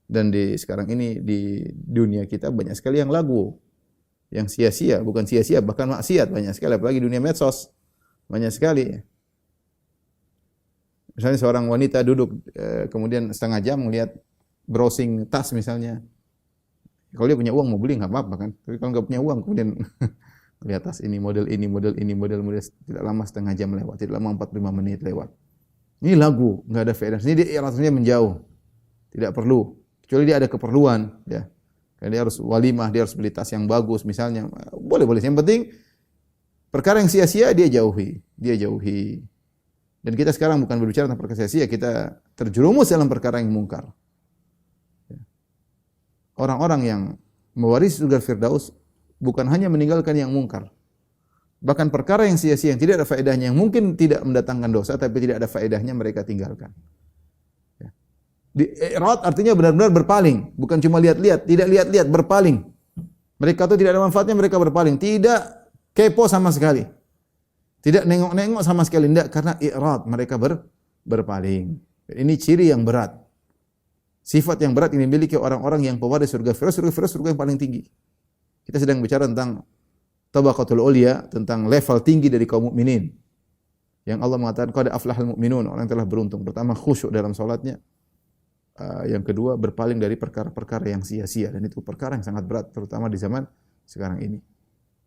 Dan sekarang ini di dunia kita banyak sekali yang lagu, yang sia-sia, bukan sia-sia, bahkan maksiat banyak sekali. Apalagi dunia medsos banyak sekali. Misalnya seorang wanita duduk kemudian setengah jam melihat browsing tas misalnya. Kalau dia punya uang mau beli nggak apa-apa kan. Tapi kalau nggak punya uang kemudian lihat tas ini, model tidak lama setengah jam lewat, tidak lama 45 menit lewat. Ini lagu, nggak ada faedah. Ini dia rasanya menjauh. Tidak perlu. Kecuali dia ada keperluan, ya. Karena dia harus walimah, dia harus beli tas yang bagus misalnya. Boleh. Yang penting perkara yang sia-sia dia jauhi. Dan kita sekarang bukan berbicara tentang perkara sia-sia, kita terjerumus dalam perkara yang mungkar. Orang-orang yang mewarisi surga Firdaus bukan hanya meninggalkan yang mungkar. Bahkan perkara yang sia-sia yang tidak ada faedahnya, yang mungkin tidak mendatangkan dosa tapi tidak ada faedahnya, mereka tinggalkan. I'rad artinya benar-benar berpaling, bukan cuma lihat-lihat, tidak lihat-lihat, berpaling. Mereka itu tidak ada manfaatnya, mereka berpaling, tidak kepo sama sekali. Tidak nengok-nengok sama sekali, tidak, karena i'rad, mereka berpaling. Ini ciri yang berat. Sifat yang berat ini dimiliki orang-orang yang pewaris surga Firdaus, surga yang paling tinggi. Kita sedang bicara tentang tabaqatul ulia, tentang level tinggi dari kaum mukminin. Yang Allah mengatakan qad aflahal mu'minun, orang yang telah beruntung. Pertama khusyuk dalam salatnya. Yang kedua berpaling dari perkara-perkara yang sia-sia, dan itu perkara yang sangat berat terutama di zaman sekarang ini.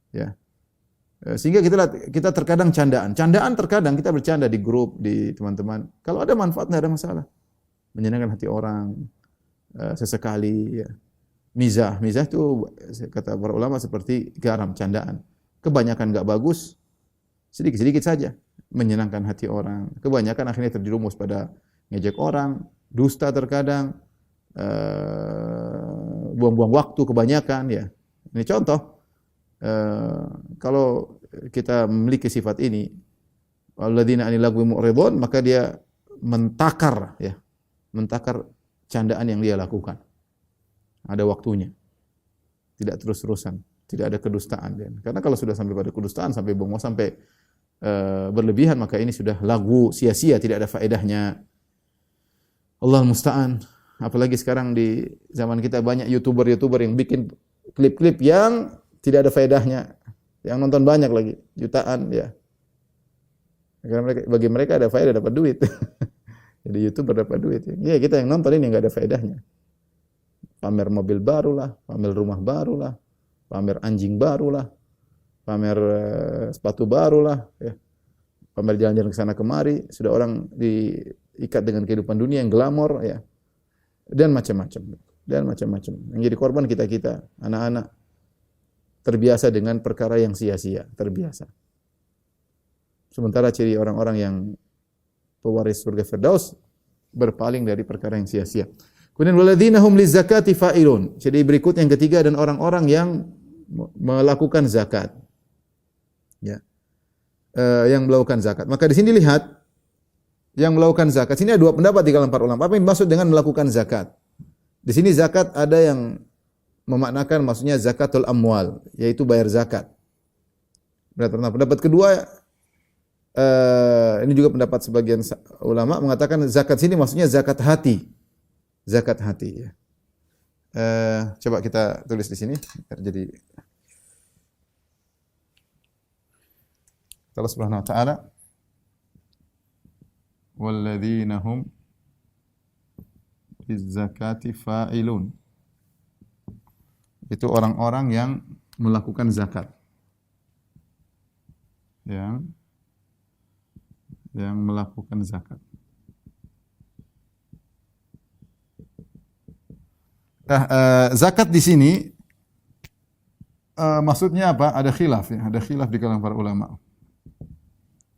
Ya. Sehingga kita terkadang candaan terkadang kita bercanda di grup, di teman-teman. Kalau ada manfaat enggak ada masalah. Menyenangkan hati orang sesekali, ya. Mizah itu kata para ulama seperti garam, candaan. Kebanyakan enggak bagus, sedikit-sedikit saja menyenangkan hati orang. Kebanyakan akhirnya terjerumus pada ngejek orang, dusta terkadang, buang-buang waktu kebanyakan, ya. Ini contoh. Kalau kita memiliki sifat ini, alladzina 'anil lagwi mu'ridun, maka dia mentakar candaan yang dia lakukan. Ada waktunya. Tidak terus-terusan, tidak ada kedustaan. Karena kalau sudah sampai pada kedustaan, sampai bohong, sampai berlebihan, maka ini sudah lagu, sia-sia, tidak ada faedahnya. Allah musta'an. Apalagi sekarang di zaman kita banyak YouTuber yang bikin klip-klip yang tidak ada faedahnya. Yang nonton banyak lagi, jutaan, ya. Karena bagi mereka ada faedah dapat duit. Jadi YouTuber dapat duit. Ya kita yang nonton ini nggak ada faedahnya. Pamer mobil baru lah, pamer rumah baru lah, pamer anjing baru lah, pamer sepatu baru lah, ya. Pamer jalan-jalan ke sana kemari, sudah orang diikat dengan kehidupan dunia yang glamor, ya. Dan macam-macam. Yang jadi korban kita-kita, anak-anak terbiasa dengan perkara yang sia-sia, terbiasa. Sementara ciri orang-orang yang pewaris surga Firdaus berpaling dari perkara yang sia-sia. Kemudian waladzina hum lizakati fa'ilun. Jadi berikut yang ketiga, dan orang-orang yang melakukan zakat. Ya. Yang melakukan zakat. Maka di sini lihat yang melakukan zakat. Sini ada dua pendapat di kalangan para ulama. Apa yang dimaksud dengan melakukan zakat? Di sini zakat ada yang memaknakan maksudnya zakatul amwal, yaitu bayar zakat. Pendapat kedua, ini juga pendapat sebagian ulama mengatakan zakat sini maksudnya zakat hati. Zakat hati, ya. Coba kita tulis di sini. Jadi Allah Subhanahu wa taala, walladzina hum lizzakati fa'ilun. Itu orang-orang yang melakukan zakat. Yang melakukan zakat. Nah, zakat di sini maksudnya apa? Ada khilaf, ya. Ada khilaf di kalangan para ulama.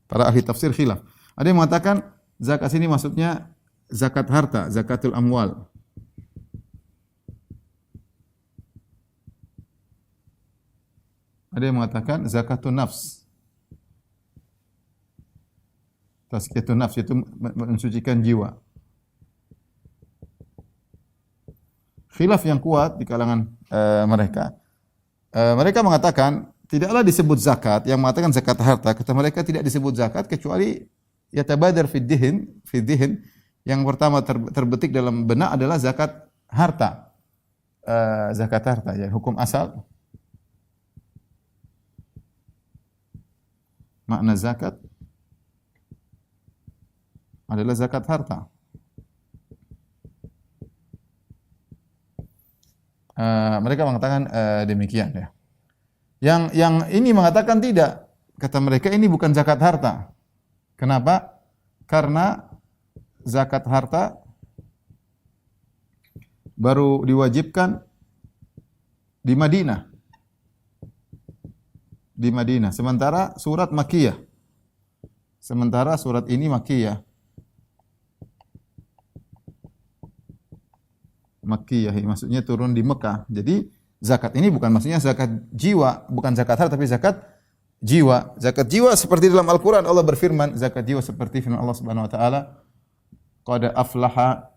Para ahli tafsir khilaf. Ada yang mengatakan zakat sini maksudnya zakat harta, zakatul amwal. Ada yang mengatakan zakatun nafs. Tazkiyatun nafs itu mensucikan jiwa. Khilaf yang kuat di kalangan mereka. Mereka mengatakan tidaklah disebut zakat, yang mengatakan zakat harta, kata mereka tidak disebut zakat kecuali yatabadar fid dhihin. Yang pertama terbetik dalam benak adalah zakat harta. Zakat harta, ya, hukum asal. Makna zakat adalah zakat harta. Mereka mengatakan demikian, ya. Yang ini mengatakan tidak. Kata mereka ini bukan zakat harta. Kenapa? Karena zakat harta baru diwajibkan di Madinah. Sementara surat Makkiyah. Sementara surat ini Makkiyah. Maksudnya turun di Mekah. Jadi zakat ini bukan maksudnya zakat jiwa, bukan zakat harta tapi zakat jiwa. Zakat jiwa seperti dalam Al-Qur'an Allah berfirman, zakat jiwa seperti firman Allah Subhanahu wa taala, qad aflaha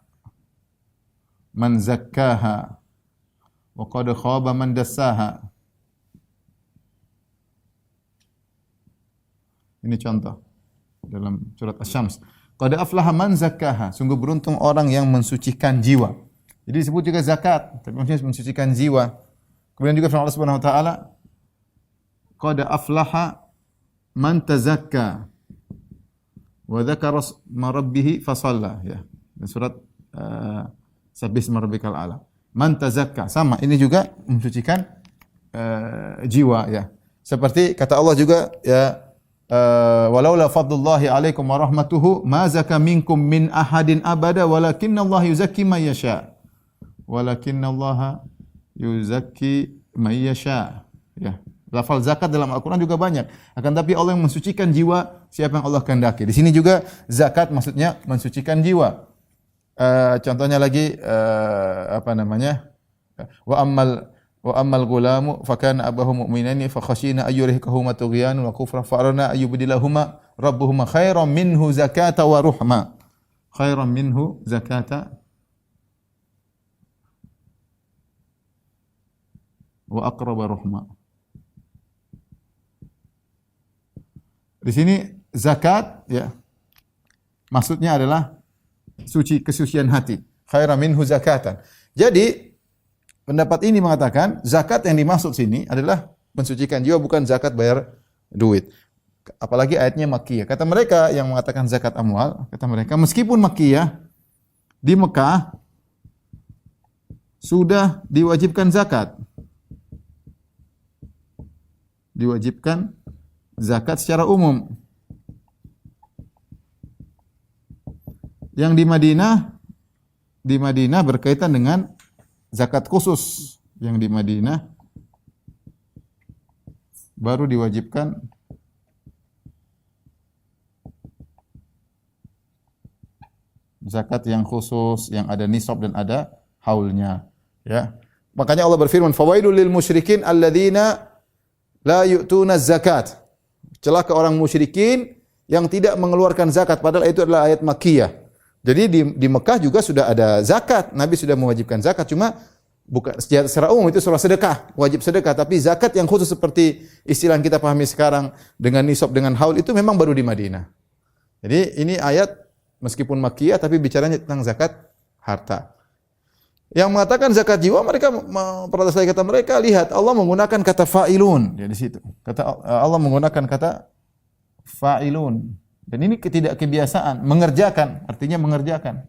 man zakkaha wa qad khaba man dassaha. Ini contoh dalam surat Asy-Syams. Qad aflaha man zakkaha, sungguh beruntung orang yang mensucikan jiwa. Jadi disebut juga zakat, tapi maksudnya mensucikan jiwa. Kemudian juga firman Allah Subhanahu wa taala, qad aflaha man tazakka wa dzakara isma rabbih fasalla, ya. Dan surat Sabbih isma rabbikal a'la. Man tazakka, sama ini juga mensucikan jiwa, ya. Seperti kata Allah juga, ya, walaula fadlullahi alaikum wa rahmatuhu ma zaka minkum min ahadin abada walakinallaha yuzakki man yasha. Walakinallaha yuzakki man yasha. Ya. Lafal zakat dalam Al-Qur'an juga banyak. Akan tapi Allah yang mensucikan jiwa siapa yang Allah kehendaki. Di sini juga zakat maksudnya mensucikan jiwa. Contohnya lagi apa namanya? Wa ammal gulamu fakana abahu mu'minaini fa khashina ayyurihkahuma tughyanan wa kufra farana ayyubdilahuma rabbuhuma khairan minhu zakata wa ruhma. Khairan minhu zakata wa aqraba ruhma. Di sini zakat, ya, maksudnya adalah kesucian hati. Khairan minhu zakatan. Jadi pendapat ini mengatakan zakat yang dimaksud sini adalah mensucikan jiwa, bukan zakat bayar duit. Apalagi ayatnya makkiyah. Kata mereka yang mengatakan zakat amwal, kata mereka meskipun makkiyah di Mekah sudah diwajibkan zakat. Diwajibkan zakat secara umum. Yang di Madinah berkaitan dengan zakat khusus. Yang di Madinah baru diwajibkan zakat yang khusus, yang ada nisab dan ada haulnya, ya. Makanya Allah berfirman, "Fawailul lil musyrikin alladzina la yu'tuna zakat." Celaka orang musyrikin yang tidak mengeluarkan zakat, padahal itu adalah ayat makkiyah. Jadi di Mekah juga sudah ada zakat, Nabi sudah mewajibkan zakat, cuma bukan secara umum itu surah sedekah, wajib sedekah, tapi zakat yang khusus seperti istilah yang kita pahami sekarang dengan nisab dengan haul itu memang baru di Madinah. Jadi ini ayat meskipun makkiyah tapi bicaranya tentang zakat harta. Yang mengatakan zakat jiwa mereka memprotes lagi, kata mereka, lihat Allah menggunakan kata fa'ilun ya di situ. Allah menggunakan kata fa'ilun. Dan ini tidak kebiasaan, mengerjakan, artinya mengerjakan.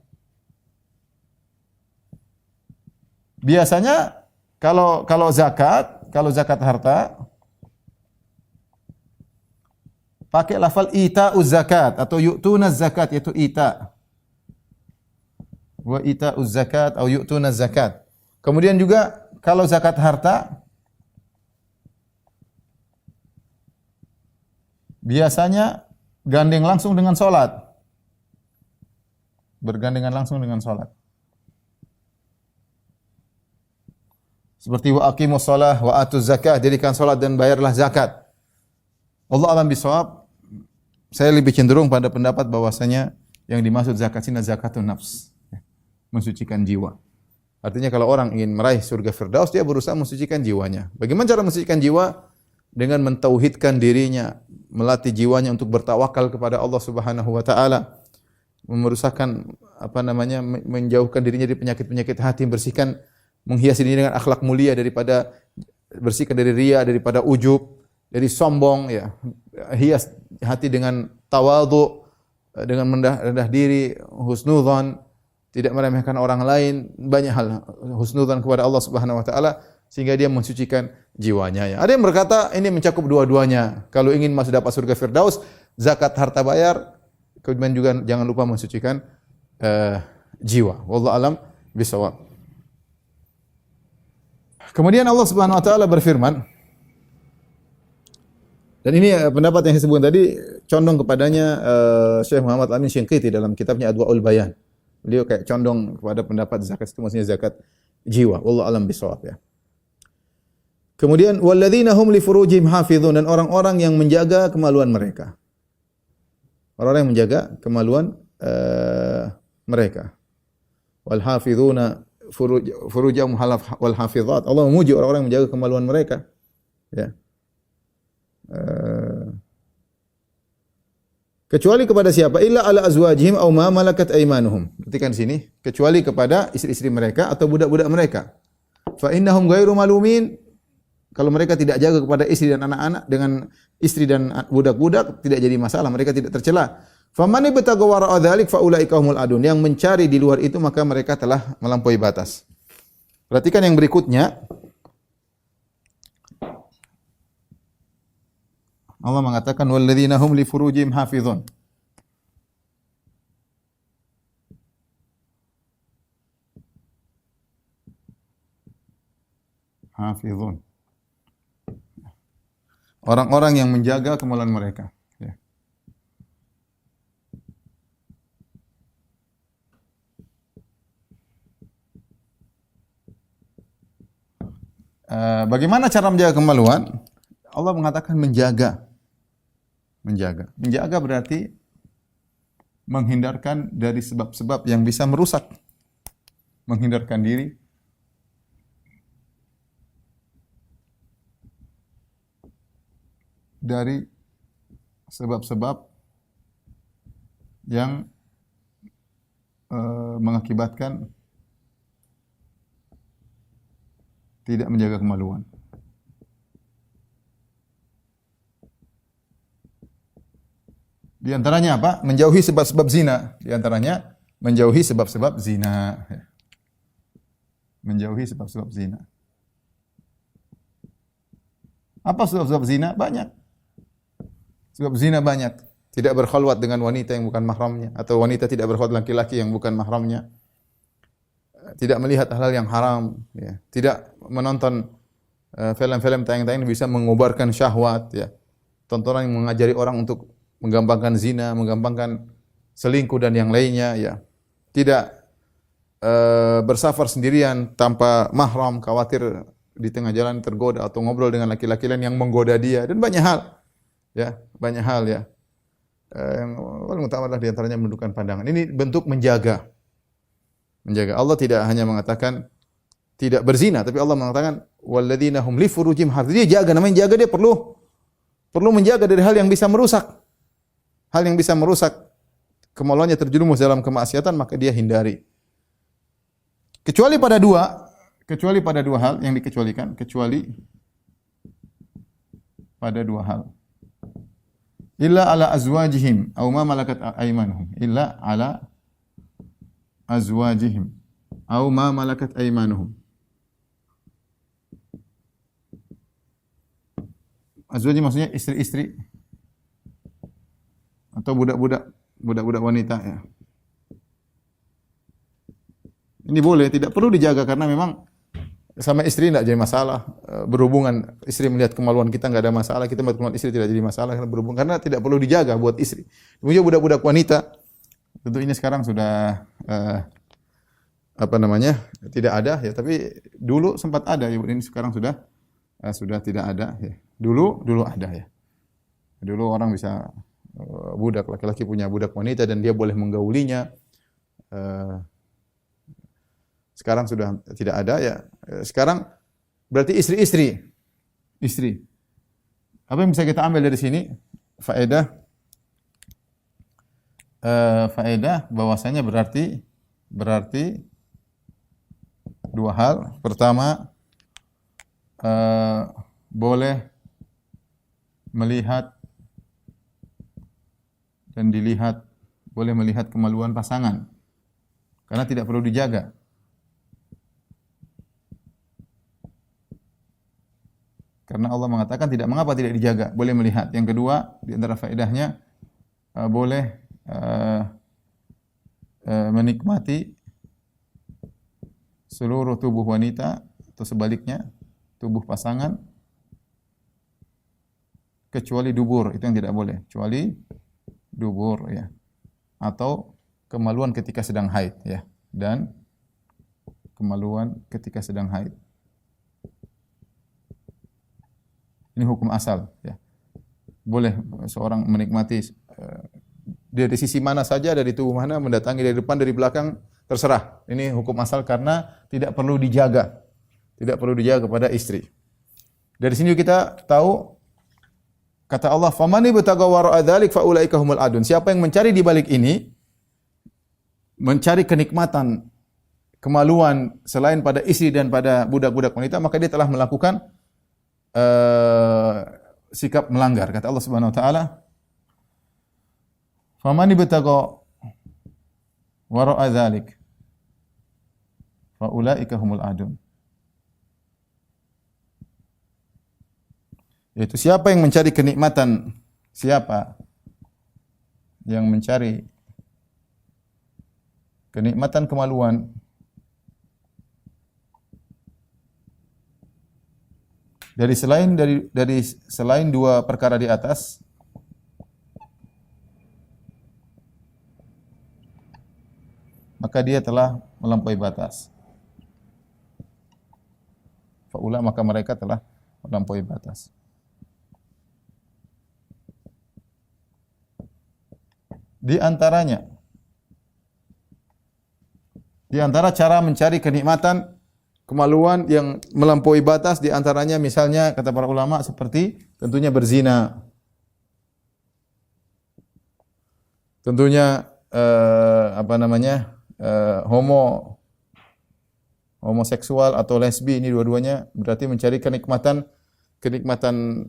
Biasanya kalau zakat harta pakai lafal ita'uz zakat atau yu'tunaz zakat, yaitu ita. Wa ita'uz zakat atau yu'tunaz zakat. Kemudian juga kalau zakat harta biasanya gandeng langsung dengan salat. Bergandengan langsung dengan salat. Seperti wa aqimus shalah wa atuz zakah, dirikan salat dan bayarlah zakat. Allah alam bisawab, saya lebih cenderung pada pendapat bahwasanya yang dimaksud zakat sini zakatun nafs, mensucikan jiwa. Artinya kalau orang ingin meraih surga Firdaus, dia berusaha mensucikan jiwanya. Bagaimana cara mensucikan jiwa? Dengan mentauhidkan dirinya, melatih jiwanya untuk bertawakal kepada Allah Subhanahu wa taala, memerusakkan menjauhkan dirinya dari penyakit-penyakit hati, bersihkan, menghiasi diri dengan akhlak mulia, daripada bersihkan dari riya, daripada ujub, dari sombong, ya. Hias hati dengan tawadhu, dengan rendah diri, husnudzan, tidak meremehkan orang lain, banyak hal, husnudzan kepada Allah Subhanahu wa taala sehingga dia mensucikan jiwanya, ya. Ada yang berkata ini mencakup dua-duanya. Kalau ingin masuk dapat surga Firdaus, zakat harta bayar, kemudian juga jangan lupa mensucikan jiwa. Wallahu alam bisawab. Kemudian Allah Subhanahu wa taala berfirman, dan ini pendapat yang saya sebutkan tadi condong kepadanya Syekh Muhammad Amin Syinqiti dalam kitabnya Adwaul Bayan. Beliau kayak condong kepada pendapat zakat itu maksudnya zakat jiwa. Wallahu alam bisawab, ya. Kemudian walladzina hum li furujihim hafizun, dan orang-orang yang menjaga kemaluan mereka. Orang-orang yang menjaga kemaluan mereka. Wal hafizuna furujahum wal hafizat. Allah memuji orang-orang yang menjaga kemaluan mereka. Ya. Kecuali kepada siapa? Illa ala azwajihim aw ma malakat aymanuhum. Perhatikan di sini, kecuali kepada istri-istri mereka atau budak-budak mereka. Fa innahum ghairu malumin. Kalau mereka tidak jaga kepada istri dan anak-anak, dengan istri dan budak-budak tidak jadi masalah, mereka tidak tercela. Faman ibtagha wara'a dzalik fa ulaika humul adun. Yang mencari di luar itu maka mereka telah melampaui batas. Perhatikan yang berikutnya. Allah mengatakan walladzina hum li furujihim hafizun. Hafizun. Orang-orang yang menjaga kemaluan mereka. Ya. Bagaimana cara menjaga kemaluan? Allah mengatakan menjaga. Menjaga. Menjaga berarti menghindarkan dari sebab-sebab yang bisa merusak. Menghindarkan diri dari sebab-sebab yang mengakibatkan tidak menjaga kemaluan. Di antaranya apa? Menjauhi sebab-sebab zina. Di antaranya menjauhi sebab-sebab zina. Menjauhi sebab-sebab zina. Apa sebab-sebab zina? Banyak. Sebab zina banyak. Tidak berkhulwat dengan wanita yang bukan mahramnya, atau wanita tidak berkhulwat laki-laki yang bukan mahramnya. Tidak melihat hal-hal yang haram, ya. Tidak menonton film-film tayang-tayang yang bisa mengobarkan syahwat, ya. Tontonan yang mengajari orang untuk menggampangkan zina, menggampangkan selingkuh dan yang lainnya, ya. Tidak bersafar sendirian tanpa mahram, khawatir di tengah jalan tergoda atau ngobrol dengan laki-laki lain yang menggoda dia, dan banyak hal. Ya, banyak hal, ya. Yang paling utama adalah di antaranya menundukkan pandangan. Ini bentuk menjaga. Menjaga. Allah tidak hanya mengatakan tidak berzina, tapi Allah mengatakan walladzina hum li furujihim hafidhun. Dia jaga, namanya jaga, dia perlu menjaga dari hal yang bisa merusak. Hal yang bisa merusak kemaluannya, terjerumus dalam kemaksiatan, maka dia hindari. Kecuali pada dua hal yang dikecualikan, kecuali pada dua hal. Illa ala azwajihim aw ma malakat aymanuhum. Illa ala azwajihim aw ma malakat aymanuhum. Azwaj maksudnya istri-istri atau budak-budak wanita, ya. Ini boleh, tidak perlu dijaga karena memang sama istri tidak jadi masalah. Berhubungan istri melihat kemaluan kita enggak ada masalah, kita melihat kemaluan istri tidak jadi masalah karena berhubungan, karena tidak perlu dijaga buat istri. Kemudian budak-budak wanita, tentu ini sekarang sudah tidak ada, ya, tapi dulu sempat ada, ya. Ini sekarang sudah tidak ada, ya. Dulu ada, ya. Dulu orang bisa budak laki-laki punya budak wanita dan dia boleh menggaulinya. Sekarang sudah tidak ada, ya. Sekarang berarti istri. Apa yang bisa kita ambil dari sini? Faedah bahwasanya berarti dua hal. Pertama, boleh melihat dan dilihat, boleh melihat kemaluan pasangan karena tidak perlu dijaga. Karena Allah mengatakan tidak, mengapa tidak dijaga, boleh melihat. Yang kedua, di antara faedahnya boleh menikmati seluruh tubuh wanita atau sebaliknya tubuh pasangan kecuali dubur, itu yang tidak boleh, kecuali dubur, ya, atau kemaluan ketika sedang haid, ya, dan kemaluan ketika sedang haid. Ini hukum asal, ya. Boleh seorang menikmati dari sisi mana saja, dari tubuh mana, mendatangi dari depan, dari belakang, terserah. Ini hukum asal karena tidak perlu dijaga. Tidak perlu dijaga kepada istri. Dari sini kita tahu kata Allah, "Famani bataga wara'a dzalik fa ulaika humul adun." Siapa yang mencari di balik ini, mencari kenikmatan, kemaluan selain pada istri dan pada budak-budak wanita, maka dia telah melakukan sikap melanggar. Kata Allah Subhanahu wa taala, "Faman ibtagha wara'a dzalik fa ulaika humul adun." Yaitu siapa yang mencari kenikmatan, siapa yang mencari kenikmatan kemaluan dari selain dua perkara di atas, maka dia telah melampaui batas. Faula, maka mereka telah melampaui batas. Di antara cara mencari kenikmatan kemaluan yang melampaui batas, di antaranya misalnya kata para ulama seperti tentunya berzina. Tentunya homoseksual atau lesbi, ini dua-duanya berarti mencari kenikmatan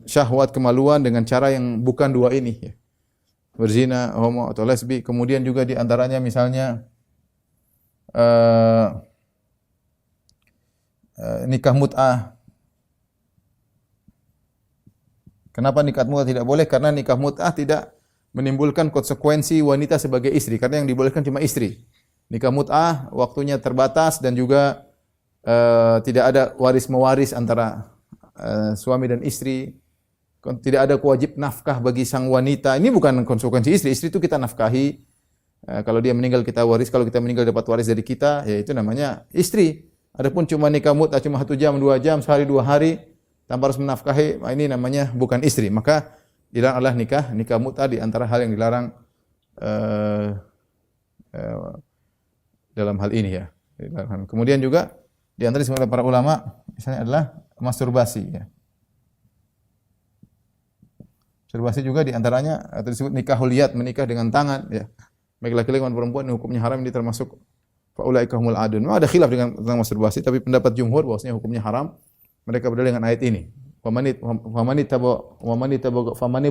syahwat kemaluan dengan cara yang bukan dua ini, ya. berzina, homo atau lesbi. Kemudian juga di antaranya misalnya eh, nikah mut'ah. Kenapa nikah mut'ah tidak boleh? Karena nikah mut'ah tidak menimbulkan konsekuensi wanita sebagai istri, karena yang dibolehkan cuma istri. Nikah mut'ah waktunya terbatas dan juga tidak ada waris mewaris antara suami dan istri. Tidak ada kewajib nafkah bagi sang wanita. Ini bukan konsekuensi istri. Istri itu kita nafkahi. Kalau dia meninggal kita waris. Kalau kita meninggal dapat waris dari kita, ya itu namanya istri. Adapun cuma nikah mut'ah cuma 1 jam, 2 jam, sehari 2 hari tanpa harus menafkahi, ini namanya bukan istri. Maka dilarang adalah nikah mut'ah di antara hal yang dilarang dalam hal ini ya. Kemudian juga di antara disebutkan para ulama misalnya adalah masturbasi ya. Masturbasi juga di antaranya atau disebut nikahul yad, menikah dengan tangan ya. Baik laki-laki maupun perempuan hukumnya haram, ini termasuk faulaika humul adun. Memang ada khilaf tentang masturbasi, tapi pendapat jumhur bahwasanya hukumnya haram. Mereka berdalil dengan ayat ini. Famani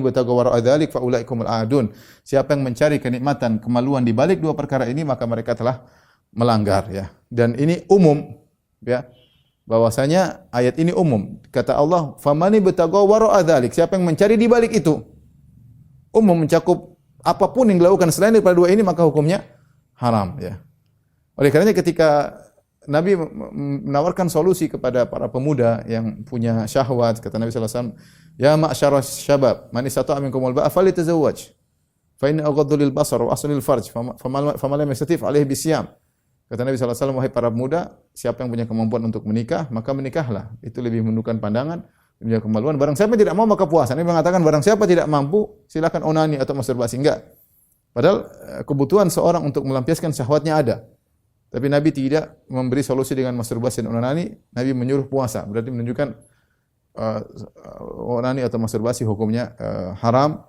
bataga wara dzalik faulaika humul adun. Siapa yang mencari kenikmatan, kemaluan di balik dua perkara ini, maka mereka telah melanggar ya. Dan ini umum ya. Bahwasanya ayat ini umum. Kata Allah, "Famani bataga wara dzalik." Siapa yang mencari di balik itu. Umum, mencakup apapun yang dilakukan selain daripada dua ini, maka hukumnya haram ya. Oleh karenanya ketika Nabi menawarkan solusi kepada para pemuda yang punya syahwat, kata Nabi sallallahu alaihi wasallam, "Ya ma'syaras syabab, man istata'a minkumul ba'a falyatazawwaj. Fa inna aghaddu lil basar wa ahsanu lil farj, faman lam yastati' fa alaihi bisyam." Kata Nabi sallallahu alaihi wasallam, wahai para pemuda, siapa yang punya kemampuan untuk menikah, maka menikahlah. Itu lebih menundukkan pandangan, punya kemaluan. Barang siapa tidak mau maka puasa. Nabi mengatakan barang siapa tidak mampu, silakan onani atau masturbasi. Enggak. Padahal kebutuhan seorang untuk melampiaskan syahwatnya ada. Tapi Nabi tidak memberi solusi dengan masturbasi dan onani. Nabi menyuruh puasa. Berarti menunjukkan onani atau masturbasi hukumnya haram,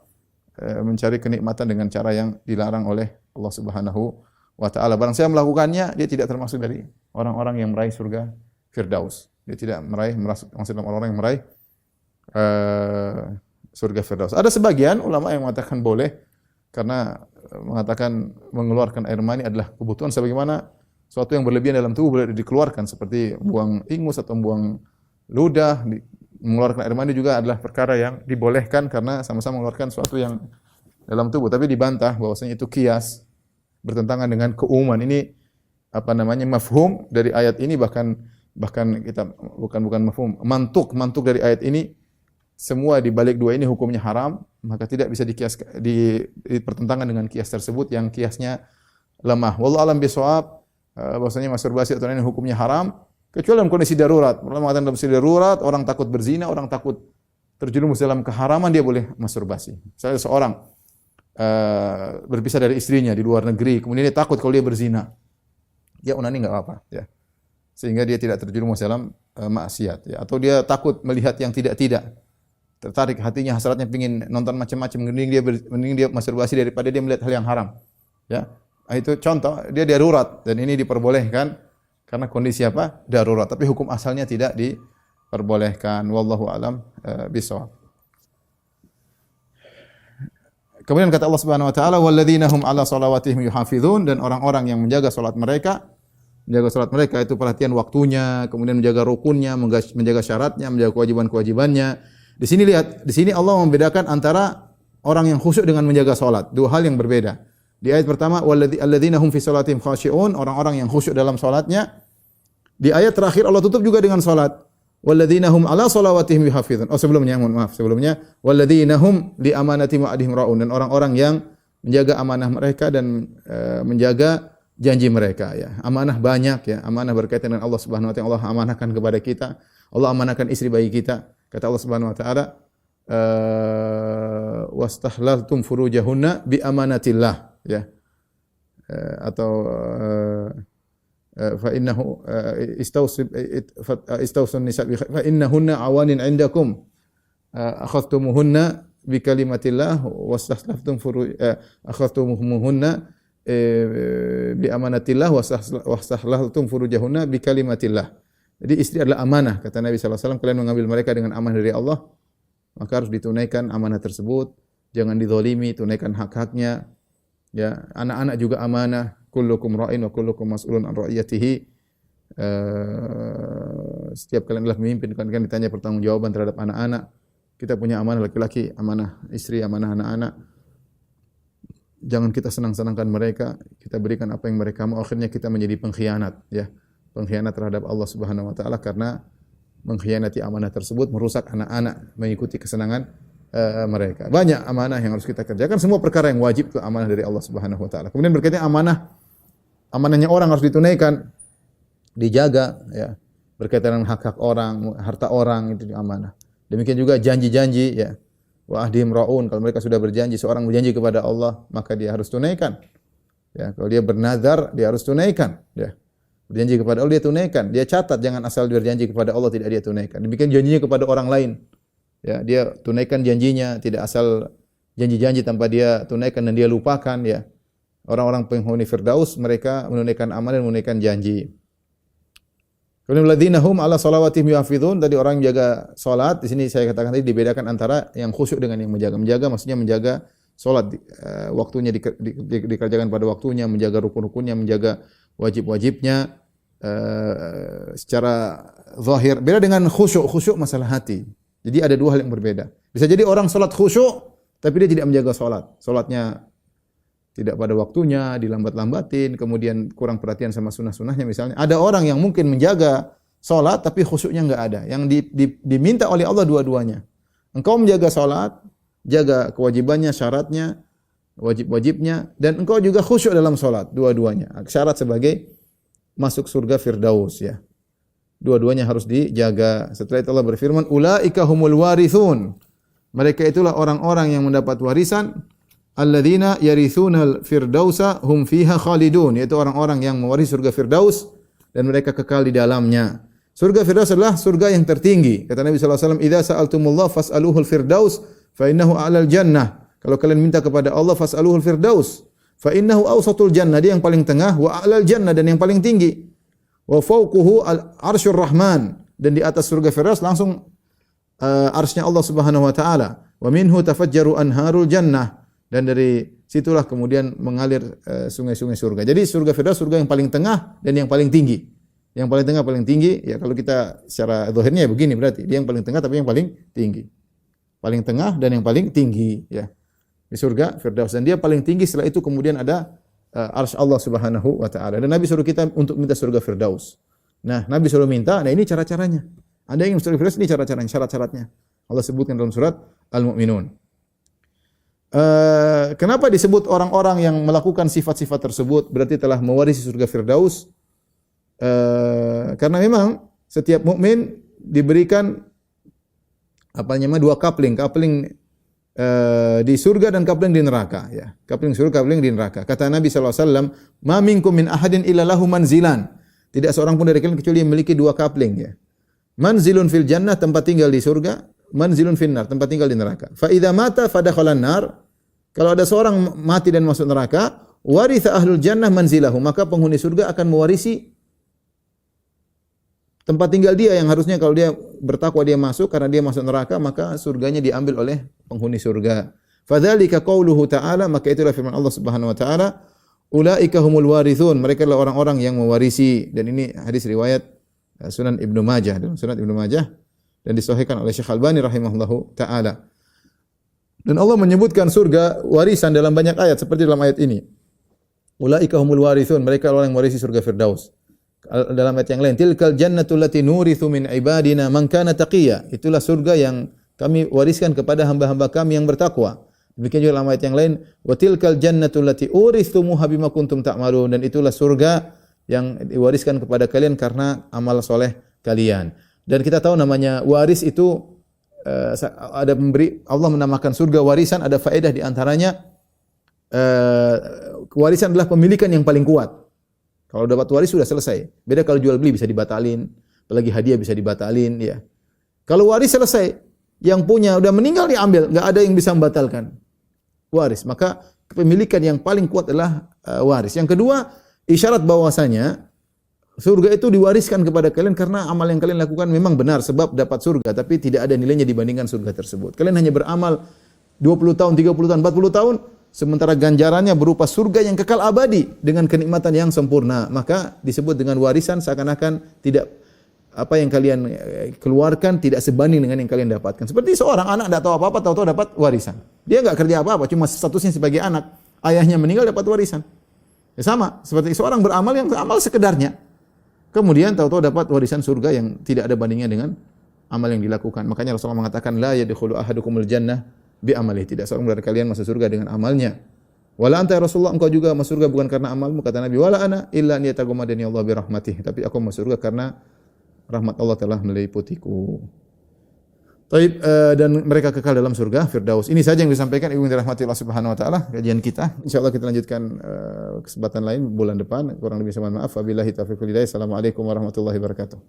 mencari kenikmatan dengan cara yang dilarang oleh Allah Subhanahu wa ta'ala. Barang siapa melakukannya, dia tidak termasuk dari orang-orang yang meraih surga Firdaus. Dia tidak masuk dalam orang-orang yang meraih surga Firdaus. Ada sebagian ulama yang mengatakan boleh, karena mengatakan mengeluarkan air mani adalah kebutuhan sebagaimana suatu yang berlebihan dalam tubuh boleh dikeluarkan, seperti buang ingus atau buang ludah. Mengeluarkan air mani juga adalah perkara yang dibolehkan karena sama-sama mengeluarkan suatu yang dalam tubuh. Tapi dibantah bahwasanya itu kias, bertentangan dengan keumuman. Ini mafhum dari ayat ini, bahkan kita bukan mafhum, mantuk dari ayat ini, semua di balik dua ini hukumnya haram, maka tidak bisa dipertentangan dengan kias tersebut yang kiasnya lemah. Wallahu alam bisawab, bahwasanya masturbasi atau ini hukumnya haram kecuali dalam kondisi darurat. Ulama mengatakan dalam kondisi darurat, orang takut berzina, orang takut terjerumus dalam keharaman, dia boleh masturbasi. Misalnya seorang berpisah dari istrinya di luar negeri, kemudian dia takut kalau dia berzina, ya onani enggak apa-apa ya, sehingga dia tidak terjerumus dalam maksiat ya. Atau dia takut melihat yang tidak-tidak, tertarik hatinya, hasratnya pengin nonton macam-macam, mending dia masturbasi daripada dia melihat hal yang haram ya. Itu contoh, dia darurat, dan ini diperbolehkan karena kondisi apa? Darurat, tapi hukum asalnya tidak diperbolehkan. Wallahu alam bishawab. Kemudian kata Allah Subhanahu wa taala, "Walladzina hum 'ala shalawatihim yuhafizun," dan orang-orang yang menjaga salat mereka itu perhatian waktunya, kemudian menjaga rukunnya, menjaga syaratnya, menjaga kewajiban-kewajibannya. Di sini Allah membedakan antara orang yang khusyuk dengan menjaga salat, dua hal yang berbeda. Di ayat pertama, "Walladzina hum fi shalatihim khashi'un," orang-orang yang khusyuk dalam salatnya. Di ayat terakhir Allah tutup juga dengan salat. Walladzina hum 'ala shalawatihim yuhafizun. Sebelumnya walladzina hum li amanatihim wa ahdihim ra'un, dan orang-orang yang menjaga amanah mereka dan menjaga janji mereka ya. Amanah banyak ya. Amanah berkaitan dengan Allah Subhanahu wa taala. Allah amanahkan kepada kita. Allah amanahkan istri bagi kita. Kata Allah Subhanahu wa taala, "Wastahlaltum furujahunna bi amanatillah." Ya. Atau fa innahu istawsun nisa fa innahunna awanin indakum akhadtumuhunna bi kalimatillah wastahlaftum akhadtumuhunna bi amanatillah wastahlaftum furujahunna bi kalimatillah. Jadi istri adalah amanah, kata Nabi sallallahu alaihi wasallam, kalian mengambil mereka dengan amanah dari Allah, maka harus ditunaikan amanah tersebut jangan dizalimi, tunaikan hak-haknya. Ya, anak-anak juga amanah. Kullukum ra'in wa kullukum mas'ulun an ra'iyatihi. Setiap kalian adalah pemimpin, kalian ditanya pertanggungjawaban terhadap anak-anak. Kita punya amanah laki-laki, amanah istri, amanah anak-anak. Jangan kita senang-senangkan mereka, kita berikan apa yang mereka mau, akhirnya kita menjadi pengkhianat, ya. Pengkhianat terhadap Allah Subhanahu wa taala karena mengkhianati amanah tersebut merusak anak-anak mengikuti kesenangan mereka. Banyak amanah yang harus kita kerjakan, semua perkara yang wajib itu amanah dari Allah Subhanahu wa taala. Kemudian berkaitan amanahnya orang harus ditunaikan, dijaga, ya. Berkaitan dengan hak-hak orang, harta orang itu amanah. Demikian juga janji-janji, ya. Wa ahdihim raun, kalau mereka sudah berjanji, seorang berjanji kepada Allah, maka dia harus tunaikan. Ya, kalau dia bernazar, dia harus tunaikan, ya. Berjanji kepada Allah dia tunaikan. Dia catat, jangan asal berjanji kepada Allah tidak dia tunaikan. Demikian janjinya kepada orang lain. Ya, dia tunaikan janjinya, tidak asal janji-janji tanpa dia tunaikan dan dia lupakan, ya. Orang-orang penghuni Firdaus mereka menunaikan amal dan menunaikan janji. Kemudian alladzina hum ala salawatihim yuhafizun, tadi orang yang menjaga salat, di sini saya katakan tadi dibedakan antara yang khusyuk dengan yang menjaga. Menjaga maksudnya menjaga salat waktunya dikerjakan pada waktunya, menjaga rukun-rukunnya, menjaga wajib-wajibnya secara zahir. Beda dengan khusyuk, khusyuk masalah hati. Jadi ada dua hal yang berbeda. Bisa jadi orang salat khusyuk tapi dia tidak menjaga salat. Salatnya tidak pada waktunya, dilambat-lambatin, kemudian kurang perhatian sama sunnah-sunnahnya misalnya. Ada orang yang mungkin menjaga salat tapi khusyuknya enggak ada. Yang diminta oleh Allah dua-duanya. Engkau menjaga salat, jaga kewajibannya, syaratnya, wajib-wajibnya, dan engkau juga khusyuk dalam salat, dua-duanya. Syarat sebagai masuk surga Firdaus, ya. Dua-duanya harus dijaga. Setelah itu Allah berfirman, ulaika humul warithun. Mereka itulah orang-orang yang mendapat warisan. Alladzina yarithunal firdausa hum fiha khalidun, yaitu orang-orang yang mewarisi surga Firdaus dan mereka kekal di dalamnya. Surga Firdaus adalah surga yang tertinggi. Kata Nabi sallallahu alaihi wasallam, "Idza sa'altumullah fas'aluhul firdaus fa innahu 'alal jannah." Kalau kalian minta kepada Allah fas'aluhul firdaus fa innahu awsatul jannah, dia yang paling tengah, wa 'alal jannah dan yang paling tinggi. Wa fawquhu al-arsyur rahman, dan di atas surga Firdaus langsung arsy-Nya Allah Subhanahu wa taala. Wa minhu tafajjaru anharul jannah, dan dari situlah kemudian mengalir sungai-sungai surga. Jadi surga Firdaus surga yang paling tengah dan yang paling tinggi. Yang paling tengah paling tinggi, ya kalau kita secara zahirnya ya begini berarti dia yang paling tengah tapi yang paling tinggi. Paling tengah dan yang paling tinggi, ya. Di surga Firdaus, dan dia paling tinggi. Setelah itu kemudian ada arsy Allah Subhanahu wa taala. Dan Nabi suruh kita untuk minta surga Firdaus. Nah, Nabi suruh minta, nah ini cara-caranya. Ada yang surga Firdaus, ini cara-caranya, syarat-syaratnya. Allah sebutkan dalam surat Al-Mu'minun. Kenapa disebut orang-orang yang melakukan sifat-sifat tersebut berarti telah mewarisi surga Firdaus? Karena memang setiap mukmin diberikan dua coupling di surga dan coupling di neraka, ya. Coupling surga, coupling di neraka. Kata Nabi sallallahu alaihi wasallam, "Ma minkum min ahadin illa lahu manzilan." Tidak seorang pun dari kalian kecuali memiliki dua coupling, ya. Manzilun fil jannah, tempat tinggal di surga, manzilun finnar, tempat tinggal di neraka. Fa idza mata fadakhalan nar. Kalau ada seorang mati dan masuk neraka, waritha ahlul jannah manzilahu, maka penghuni surga akan mewarisi tempat tinggal dia yang harusnya kalau dia bertakwa dia masuk, karena dia masuk neraka maka surganya diambil oleh penghuni surga. Fadzalika qauluhu ta'ala, maka itulah firman Allah Subhanahu wa taala, ulaika humul warithun, mereka adalah orang-orang yang mewarisi. Dan ini hadis riwayat Sunan Ibnu Majah, Sunan Ibnu Majah, dan disahihkan oleh Syekh Albani rahimahullahu taala. Dan Allah menyebutkan surga warisan dalam banyak ayat seperti dalam ayat ini. Ulaika humul warithun, mereka orang yang mewarisi surga Firdaus. Dalam ayat yang lain, tilkal jannatul lati nurithu min ibadina man kana taqiyya. Itulah surga yang kami wariskan kepada hamba-hamba kami yang bertakwa. Demikian juga dalam ayat yang lain, wa tilkal jannatul lati urithumuha bima kuntum ta'malun, dan itulah surga yang diwariskan kepada kalian karena amal soleh kalian. Dan kita tahu namanya waris itu ada memberi, Allah menamakan surga warisan, ada faedah di antaranya warisan adalah pemilikan yang paling kuat. Kalau dapat waris sudah selesai. Beda kalau jual beli bisa dibatalin, apalagi hadiah bisa dibatalin, ya. Kalau waris selesai, yang punya udah meninggal diambil, enggak ada yang bisa membatalkan waris. Maka kepemilikan yang paling kuat adalah waris. Yang kedua, isyarat bahwasanya surga itu diwariskan kepada kalian karena amal yang kalian lakukan memang benar sebab dapat surga, tapi tidak ada nilainya dibandingkan surga tersebut. Kalian hanya beramal 20 tahun, 30 tahun, 40 tahun, sementara ganjarannya berupa surga yang kekal abadi dengan kenikmatan yang sempurna. Maka disebut dengan warisan seakan-akan tidak apa yang kalian keluarkan tidak sebanding dengan yang kalian dapatkan. Seperti seorang anak tidak tahu apa-apa, tahu-tahu dapat warisan. Dia enggak kerja apa-apa, cuma statusnya sebagai anak. Ayahnya meninggal dapat warisan. Ya sama, seperti seorang beramal yang beramal sekedarnya. Kemudian tahu-tahu dapat warisan surga yang tidak ada bandingnya dengan amal yang dilakukan. Makanya Rasulullah mengatakan la yadkhulu ahadukumul jannah bi amalihi. Tidak seorang dari kalian masuk surga dengan amalnya. Wala anta ya Rasulullah, engkau juga masuk surga bukan karena amalmu, kata Nabi. Wala ana illa an yataghammadani Allah bi rahmatih. Tapi aku masuk surga karena rahmat Allah telah meliputiku. Taib, dan mereka kekal dalam surga Firdaus. Ini saja yang disampaikan Ibu dirahmati Allah Subhanahu wa taala kajian kita. Insyaallah kita lanjutkan kesempatan lain bulan depan. Kurang lebih saya mohon maaf. Wabillahi taufiq wal hidayah. Assalamualaikum warahmatullahi wabarakatuh.